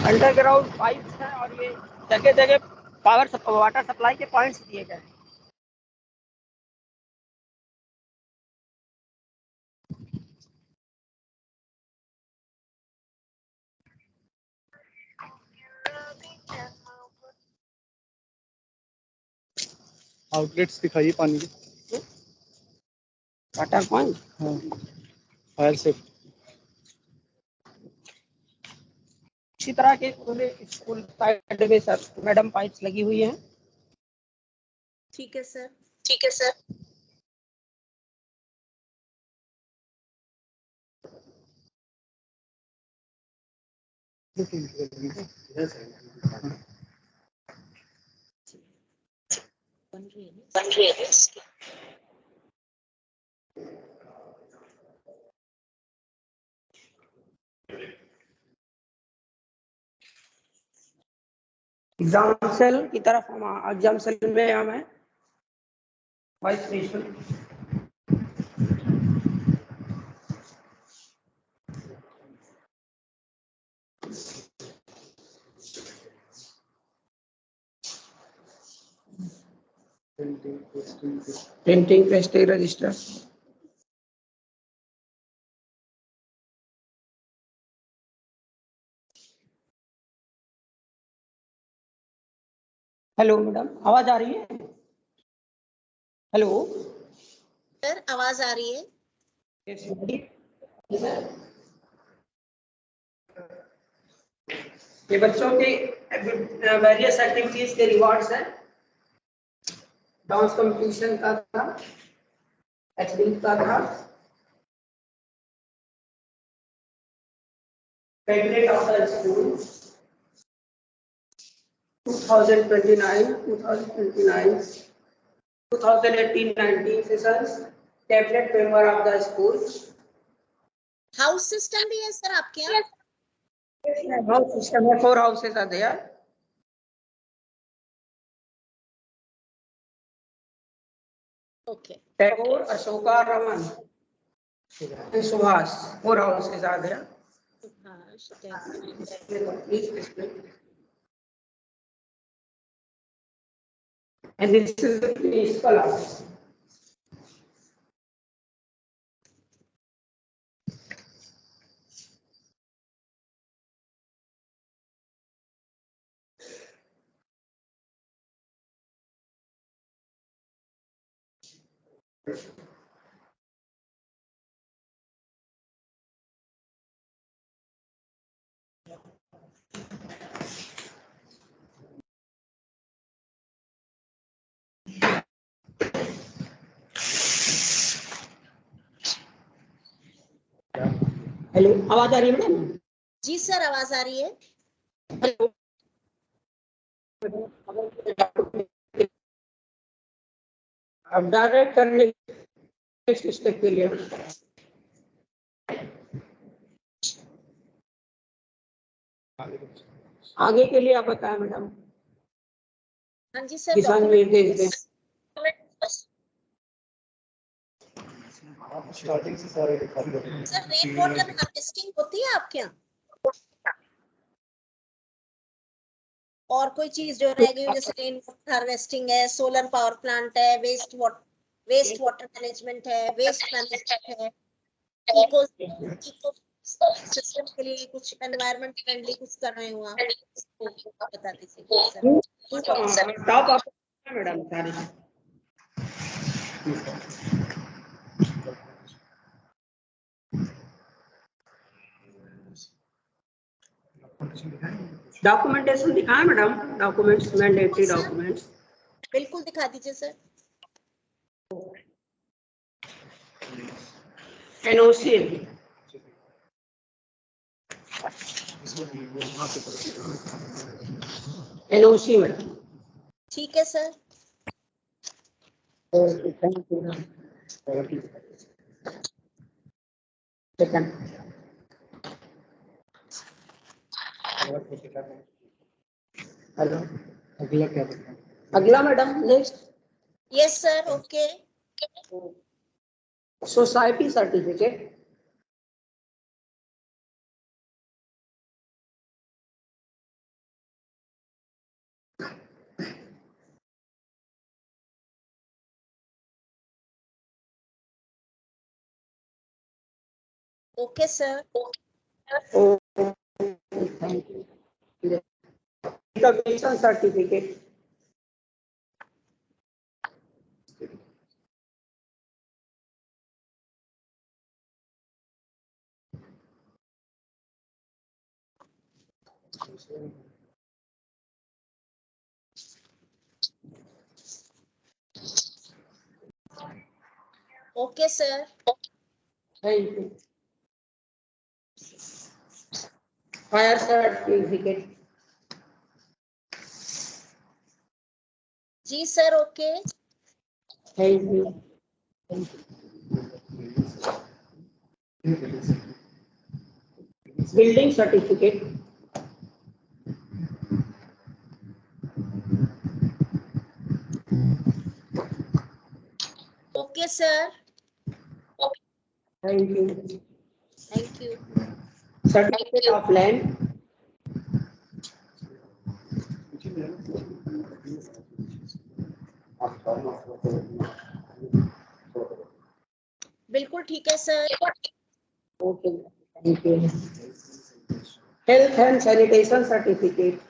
S4: Underground pipes हैं और ये जगह जगह वाटर सप्लाई के पॉइंट्स दिए गए हैं।
S2: आउटलेट्स दिखाइए पानी के।
S4: वाटर पॉइंट,
S2: हाँ, फायर सेफ्टी।
S4: इसी तरह के पूरे स्कूल साइड में सर मैडम पाइप्स लगी हुई हैं।
S3: ठीक है सर।
S4: ठीक है सर।
S3: बन रही है ना?
S4: बन रही है इसकी। एग्जाम सेल की तरफ हम एग्जाम सेल में हम है vice principal. Printing prestige register. Hello madam, आवाज आ रही है? हेलो
S3: सर आवाज आ रही है?
S4: ये बच्चों के वेरियस एक्टिविटीज के रिवॉर्ड्स हैं। डांस कंपटीशन का था, एक्टिंग का था, candidate of the school 2029 2018-19 sessions, cabinet member of the school.
S3: House system भी है सर आपके यहाँ?
S4: हाउस सिस्टम है, 4 houses are there.
S3: Okay.
S4: Tagore, Ashoka, Raman and Subhas, 4 houses are there. And this is the principal house. Hello, आवाज आ रही है madam?
S3: जी sir, आवाज आ रही है।
S4: हेलो, अब डायरेक्ट करने नेक्स्ट स्टेप के लिए आगे के लिए आप बताएं मैडम।
S3: हाँ जी सर,
S4: किसान निर्देश दें।
S9: स्टार्टिंग से सारे
S3: सर रेन वाटर हार्वेस्टिंग होती है आपके यहाँ? और कोई चीज जो रह गई, जैसे रेन वाटर हार्वेस्टिंग है, सोलर पावर प्लांट है, वेस्ट वाटर मैनेजमेंट है, वेस्ट मैनेजमेंट है, इको सिस्टम के लिए कुछ एनवायरमेंट फ्रेंडली कुछ कर रहे हो आप, तो बता दीजिए सर।
S4: टॉप आप मैडम सारे। डॉक्यूमेंटेशन दिखाएं मैडम, डॉक्यूमेंट्स मैंडेटरी डॉक्यूमेंट्स।
S3: बिल्कुल दिखा दीजिए सर।
S4: NOC, NOC madam.
S3: ठीक है सर।
S4: हेलो, अगला क्या बताएं? अगला madam next.
S3: Yes sir, okay.
S4: Society certificate.
S3: Okay sir.
S4: Thank you. Recognition certificate.
S3: Okay sir.
S4: Thank you. Fire certificate.
S3: जी sir, okay.
S4: Thank you. Building certificate.
S3: Okay sir.
S4: Thank you.
S3: Thank you.
S4: Certificate of land.
S3: बिल्कुल ठीक है sir.
S4: Okay, thank you. Health and sanitation certificate.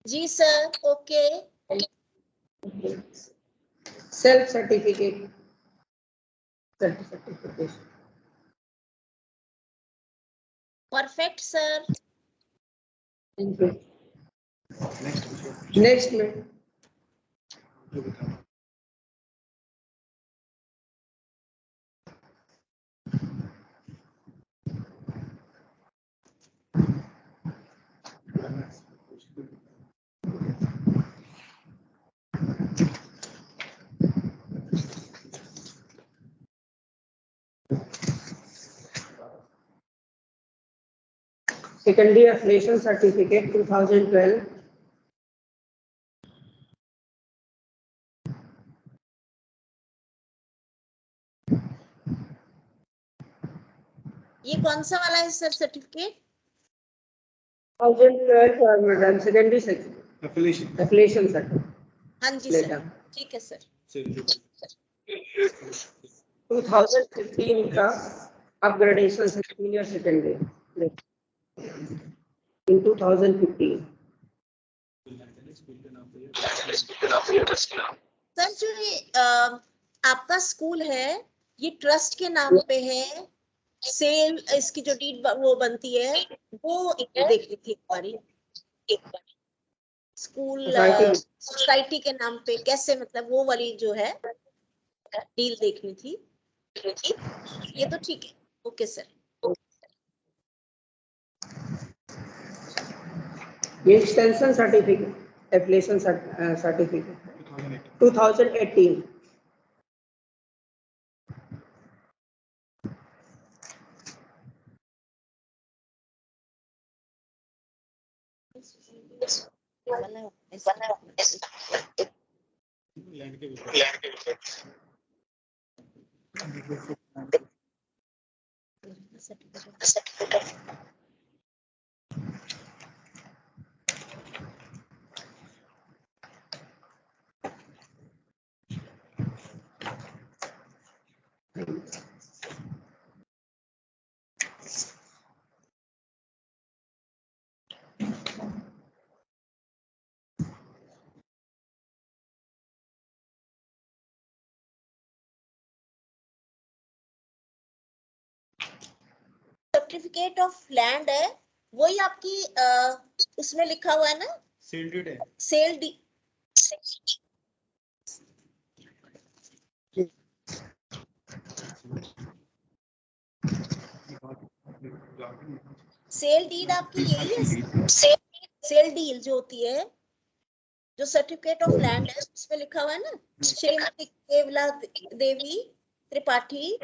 S3: जी sir, okay.
S4: Self certificate. Certificate.
S3: Perfect sir.
S4: Thank you. Next में secondary affiliation certificate 2012.
S3: ये कौन सा वाला है sir certificate?
S4: 2012 madam, secondary affiliation certificate।
S3: हाँ जी सर, ठीक है सर।
S4: 2015 का upgradation senior secondary in 2015।
S3: Sir जो ये आपका स्कूल है ये ट्रस्ट के नाम पे है, सेल इसकी जो डीड वो बनती है वो देखनी थी एक बारी। स्कूल सोसाइटी के नाम पे कैसे, मतलब वो वाली जो है डील देखनी थी। ये तो ठीक है, ओके सर।
S4: ये extension certificate, application certificate 2018।
S3: Certificate of land है वही आपकी उसमें लिखा हुआ है ना,
S2: सेल डीड है।
S3: सेल डी सेल डीड आपकी यही है। सेल डील जो होती है, जो सर्टिफिकेट ऑफ लैंड है उसमें लिखा हुआ है ना, Shrimati Kewala Devi Tripathi,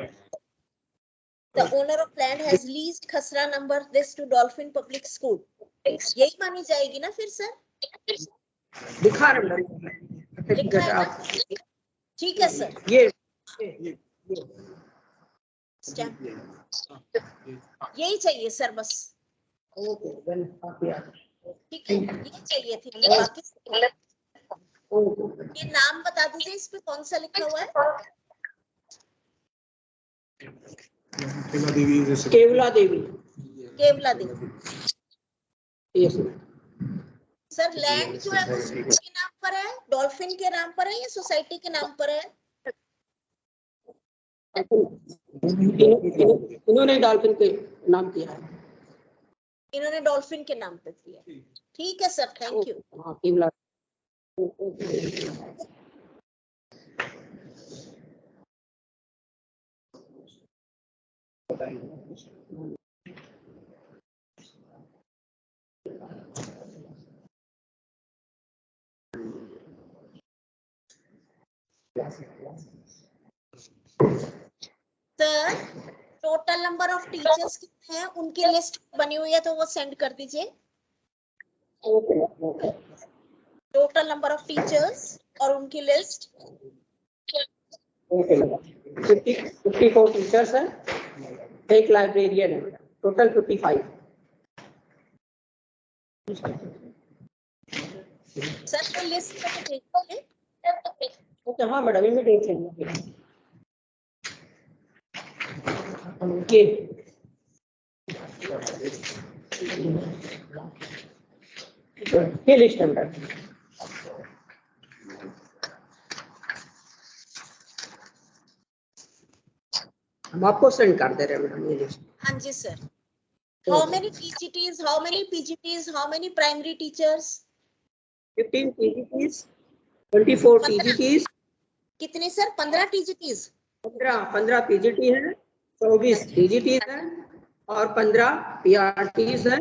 S3: the owner of land has leased khasra number this to Dolphin Public School, यही मानी जाएगी ना फिर सर?
S4: दिखा रहे
S3: लिखा है ना? ठीक है सर।
S4: ये
S3: स्टैम्प यही चाहिए सर बस। ठीक है, ये चाहिए थी मुझे, बाकी ये नाम बता दीजिए इस पे कौन सा लिखा हुआ है?
S4: केवला देवी।
S3: केवला देवी।
S4: यस
S3: सर लैंड जो है वो किसके नाम पर है? डॉल्फिन के नाम पर है या सोसाइटी के नाम पर है?
S4: इन्होंने डॉल्फिन के नाम किया है।
S3: इन्होंने डॉल्फिन के नाम पे किया। ठीक है सर, थैंक यू।
S4: हाँ Kewala.
S3: Sir total number of teachers कितने हैं उनकी लिस्ट बनी हुई है तो वो सेंड कर दीजिए। टोटल नंबर ऑफ टीचर्स और उनकी लिस्ट।
S4: 54 टीचर्स हैं, एक लाइब्रेरियन है, टोटल 55।
S3: सर को लिस्ट में देखिए।
S4: ओके हाँ मैडम, इमीडिएट चाहिए ये लिस्ट है मैडम। हम आपको सेंड कर दे रहे हैं मैडम ये लिस्ट।
S3: हाँ जी sir. How many TGTs, how many PGTs, how many primary teachers?
S4: 15 PGTs, 24 TGTs.
S3: कितने सर? 15 टीजीटीज।
S4: 15 पीजीटी है, 24 टीजीटीज है और 15 पीआरटीज है।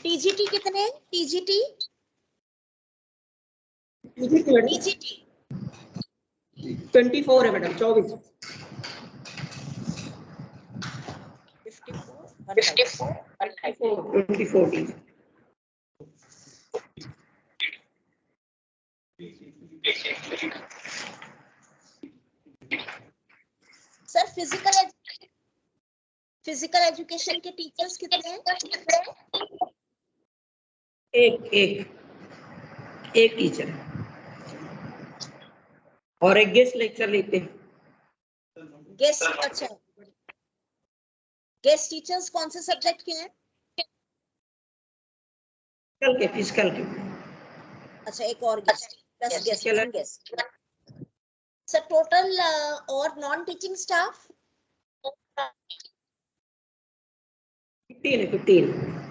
S3: टीजीटी कितने? टीजीटी
S4: टीजीटी 24 है मैडम, 24। 24
S3: सर फिजिकल एजुकेशन के टीचर्स कितने हैं?
S4: एक टीचर और एक गेस्ट लेक्चर लेते हैं।
S3: गेस्ट, अच्छा गेस्ट टीचर्स कौन से सब्जेक्ट के हैं?
S4: फिजिकल के
S3: अच्छा, एक और guest plus guest,
S4: Physical-
S3: 1 guest. Sir total और नॉन टीचिंग स्टाफ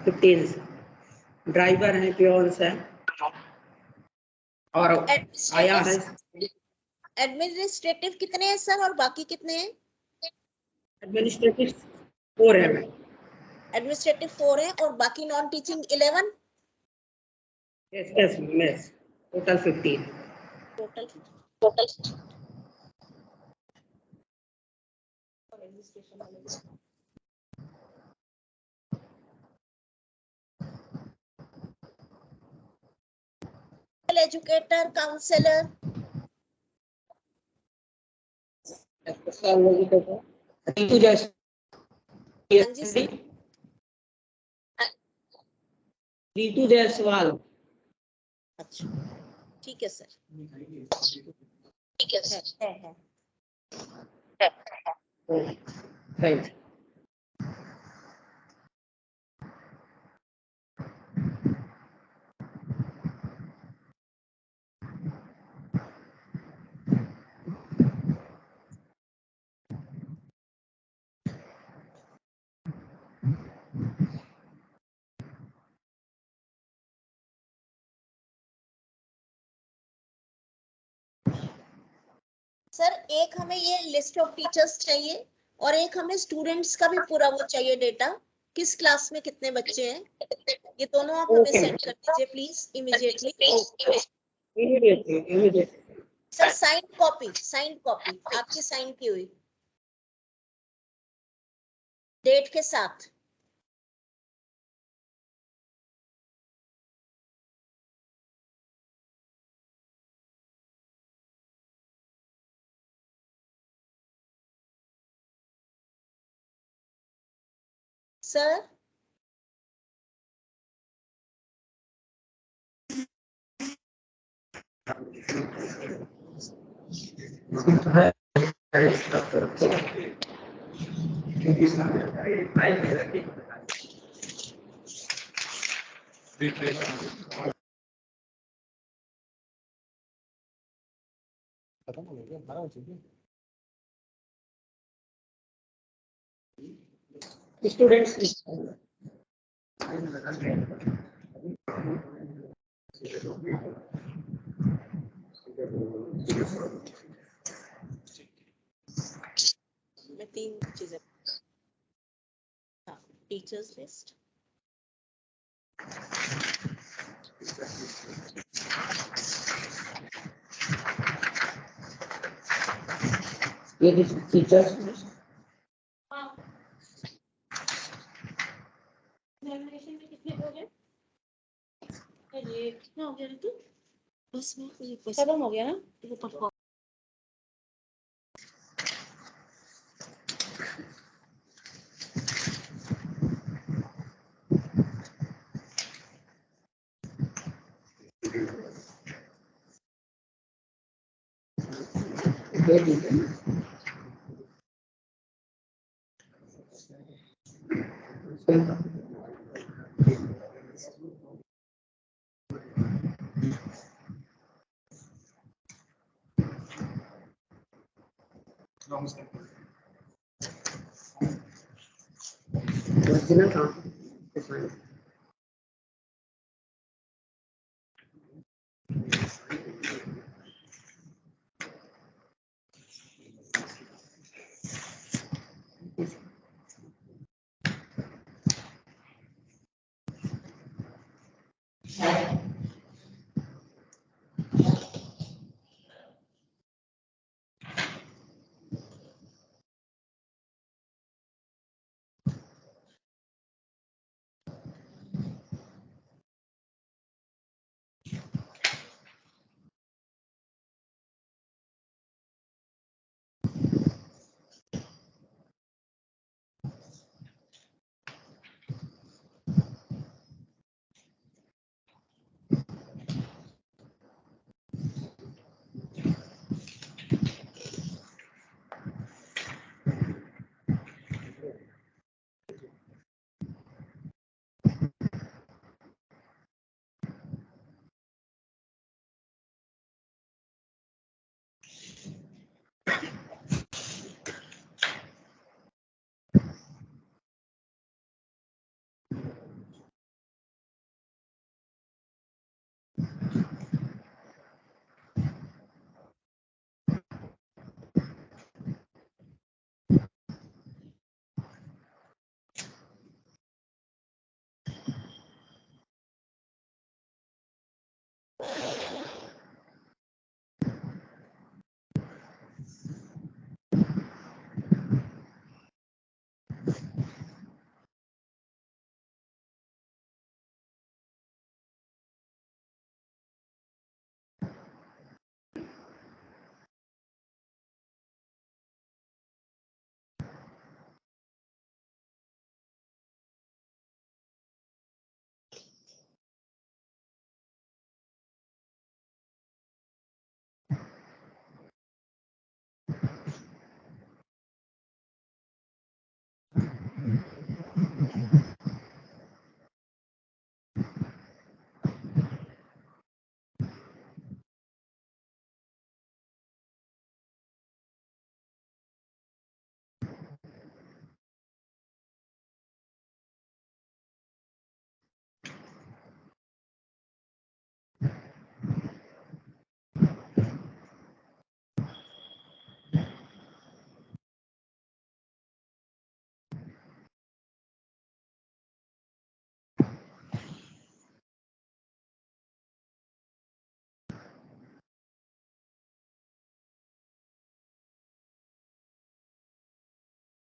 S4: 15 ड्राइवर हैं, पियोन्स हैं और आया है।
S3: एडमिनिस्ट्रेटिव कितने हैं सर और बाकी कितने हैं?
S4: एडमिनिस्ट्रेटिव 4 है मैम।
S3: एडमिनिस्ट्रेटिव 4 है और बाकी non teaching 11।
S4: Yes total 15।
S3: Total educator, counsellor,
S4: Ritu जैस
S3: हाँ जी सर।
S4: रीतू जायसवाल।
S3: अच्छा ठीक है सर। है।
S4: Thank you.
S3: सर एक हमें ये लिस्ट ऑफ टीचर्स चाहिए और एक हमें स्टूडेंट्स का भी पूरा वो चाहिए डेटा, किस क्लास में कितने बच्चे हैं, ये दोनों आप हमें सेंड कर दीजिए please immediately.
S4: Immediately
S3: sir signed copy आपकी साइन की हुई डेट के साथ। सर
S4: स्टूडेंट्स
S3: मैं 3 चीजें, हाँ टीचर्स लिस्ट,
S4: ये टीचर्स
S3: एग्जामिनेशन में कितने हो गए? ये कितना हो गया ऋतु? बस में खत्म हो गया ना वो परफॉर्म।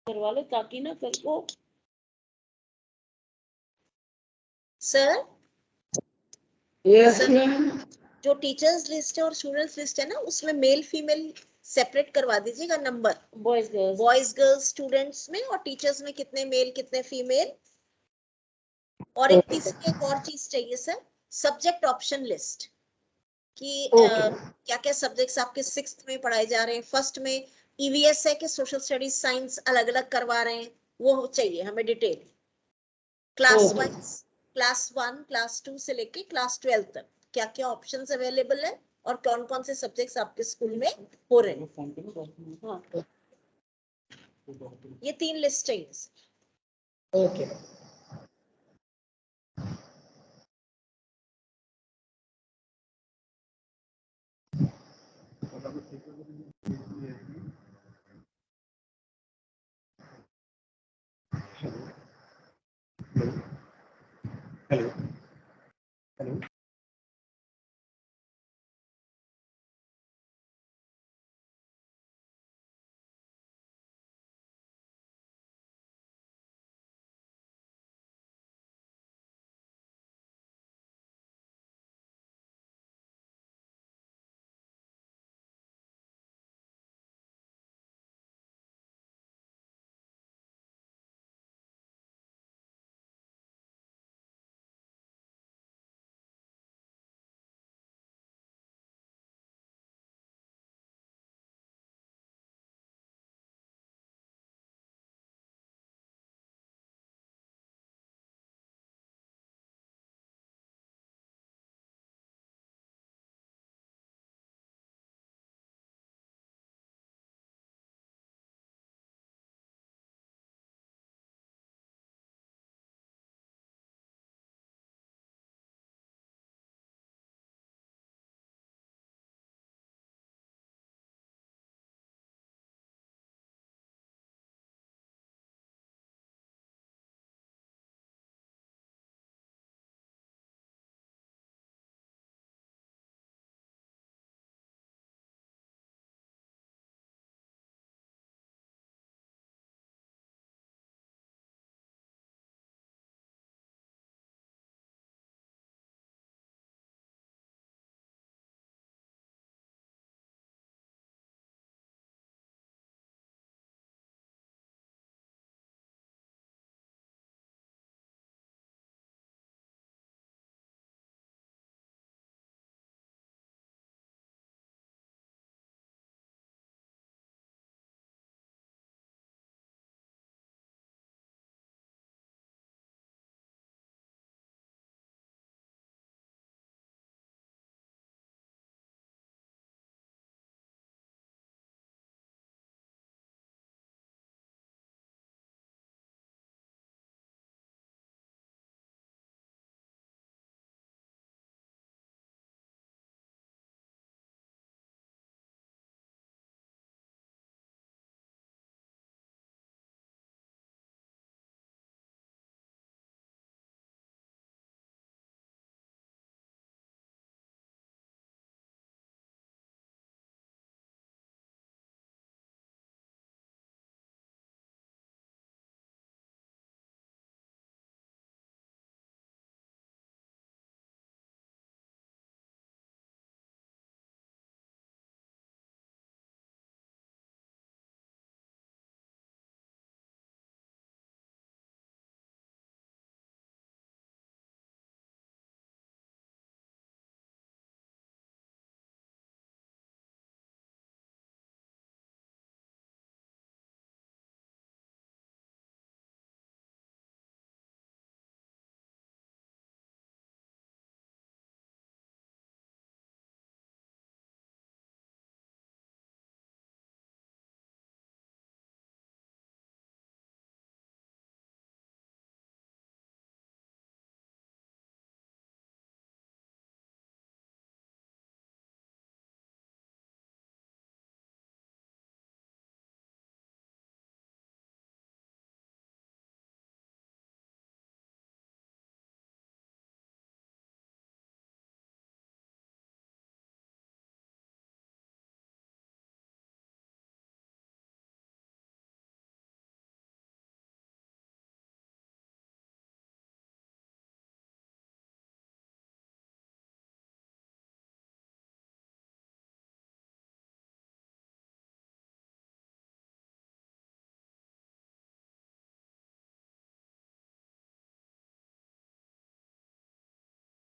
S1: करवा लो ताकि ना कल को
S3: सर
S4: यस
S3: सर,
S4: मैम।
S3: जो टीचर्स लिस्ट है और स्टूडेंट्स लिस्ट है ना, उसमें मेल फीमेल सेपरेट करवा दीजिएगा number,
S1: boys girls
S3: boys girls students में, और टीचर्स में कितने मेल कितने फीमेल। और एक तीसरी एक और चीज चाहिए सर, सब्जेक्ट ऑप्शन लिस्ट कि क्या क्या सब्जेक्ट्स आपके 6th में पढ़ाए जा रहे हैं, फर्स्ट में ईवीएस है कि सोशल स्टडीज साइंस अलग अलग करवा रहे हैं, वो चाहिए हमें detail, class wise, class 1 class 2 से लेके क्लास 12 तक क्या क्या ऑप्शंस अवेलेबल है और कौन कौन से सब्जेक्ट्स आपके स्कूल में हो रहे हैं। हाँ, ये 3 लिस्ट चाहिए।
S4: Okay.
S6: Hello hello.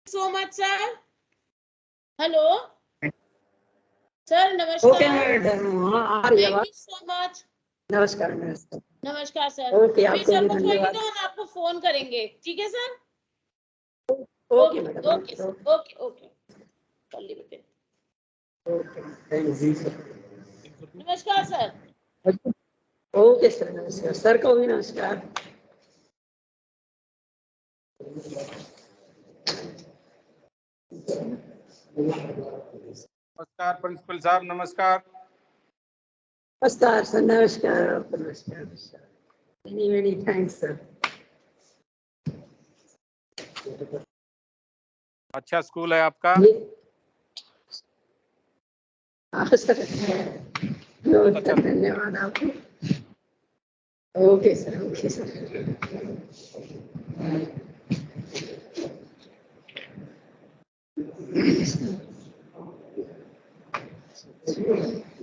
S1: so much, sir. Hello. Sir, namaskar.
S4: Okay madam, हाँ आ रही है
S1: Thank
S4: आवाज।
S1: you so much.
S4: नमस्कार नमस्कार।
S1: नमस्कार सर।
S4: ओके,
S1: अभी
S4: आपको
S1: सब
S4: भी
S1: कुछ होगी
S4: धन्यवाद।
S1: तो हम आपको फोन करेंगे, ठीक है sir?
S4: Okay madam.
S1: Okay sir, okay okay. कर ली बेटे।
S4: Okay thank you sir.
S1: नमस्कार सर।
S4: ओके सर, नमस्कार सर को भी नमस्कार।
S5: नमस्कार प्रिंसिपल साहब, नमस्कार।
S4: नमस्कार सर, नमस्कार आपको, नमस्कार नमस्कार। Many many thanks sir.
S5: अच्छा स्कूल है आपका?
S4: हाँ सर, बहुत
S5: अच्छा।
S4: धन्यवाद आपको। Okay sir, okay sir.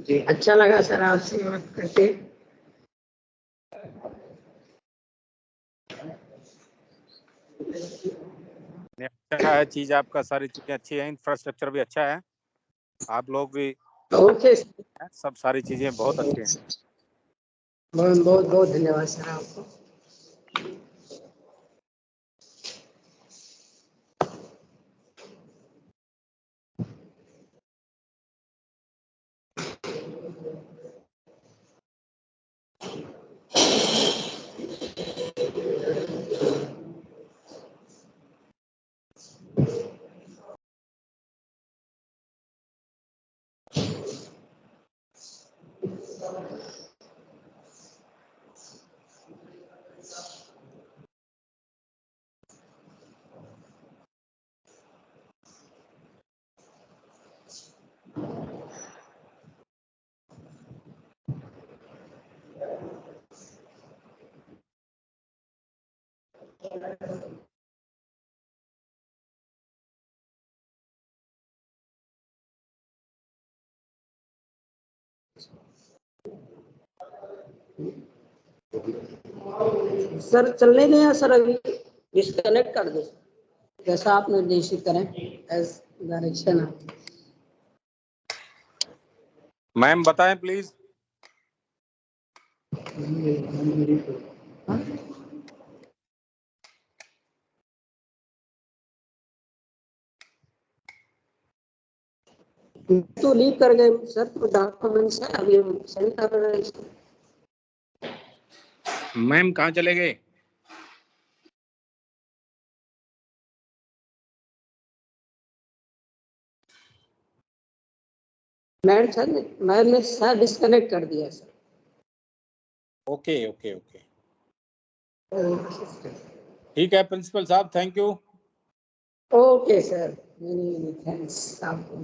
S4: जी अच्छा लगा सर आपसे बात करके।
S5: अच्छा है चीज आपका, सारी चीजें अच्छी है, इंफ्रास्ट्रक्चर भी अच्छा है, आप लोग भी
S4: ओके
S5: सब सारी चीजें बहुत अच्छी हैं।
S4: बहुत बहुत बहुत धन्यवाद सर आपको। सर चलने दें या सर अभी डिस्कनेक्ट कर दे, जैसा आप निर्देशित करें एज डायरेक्शन।
S5: मैम बताएं प्लीज।
S4: तो लीव कर गए सर, तो डॉक्यूमेंट्स है अभी हम सेंड कर रहे हैं।
S5: मैम कहाँ चले गए?
S4: मैम सर, मैम ने सर डिस्कनेक्ट कर दिया sir.
S5: Okay okay okay,
S4: okay
S5: ठीक है प्रिंसिपल साहब, thank you.
S4: Okay sir, many many thanks आपको।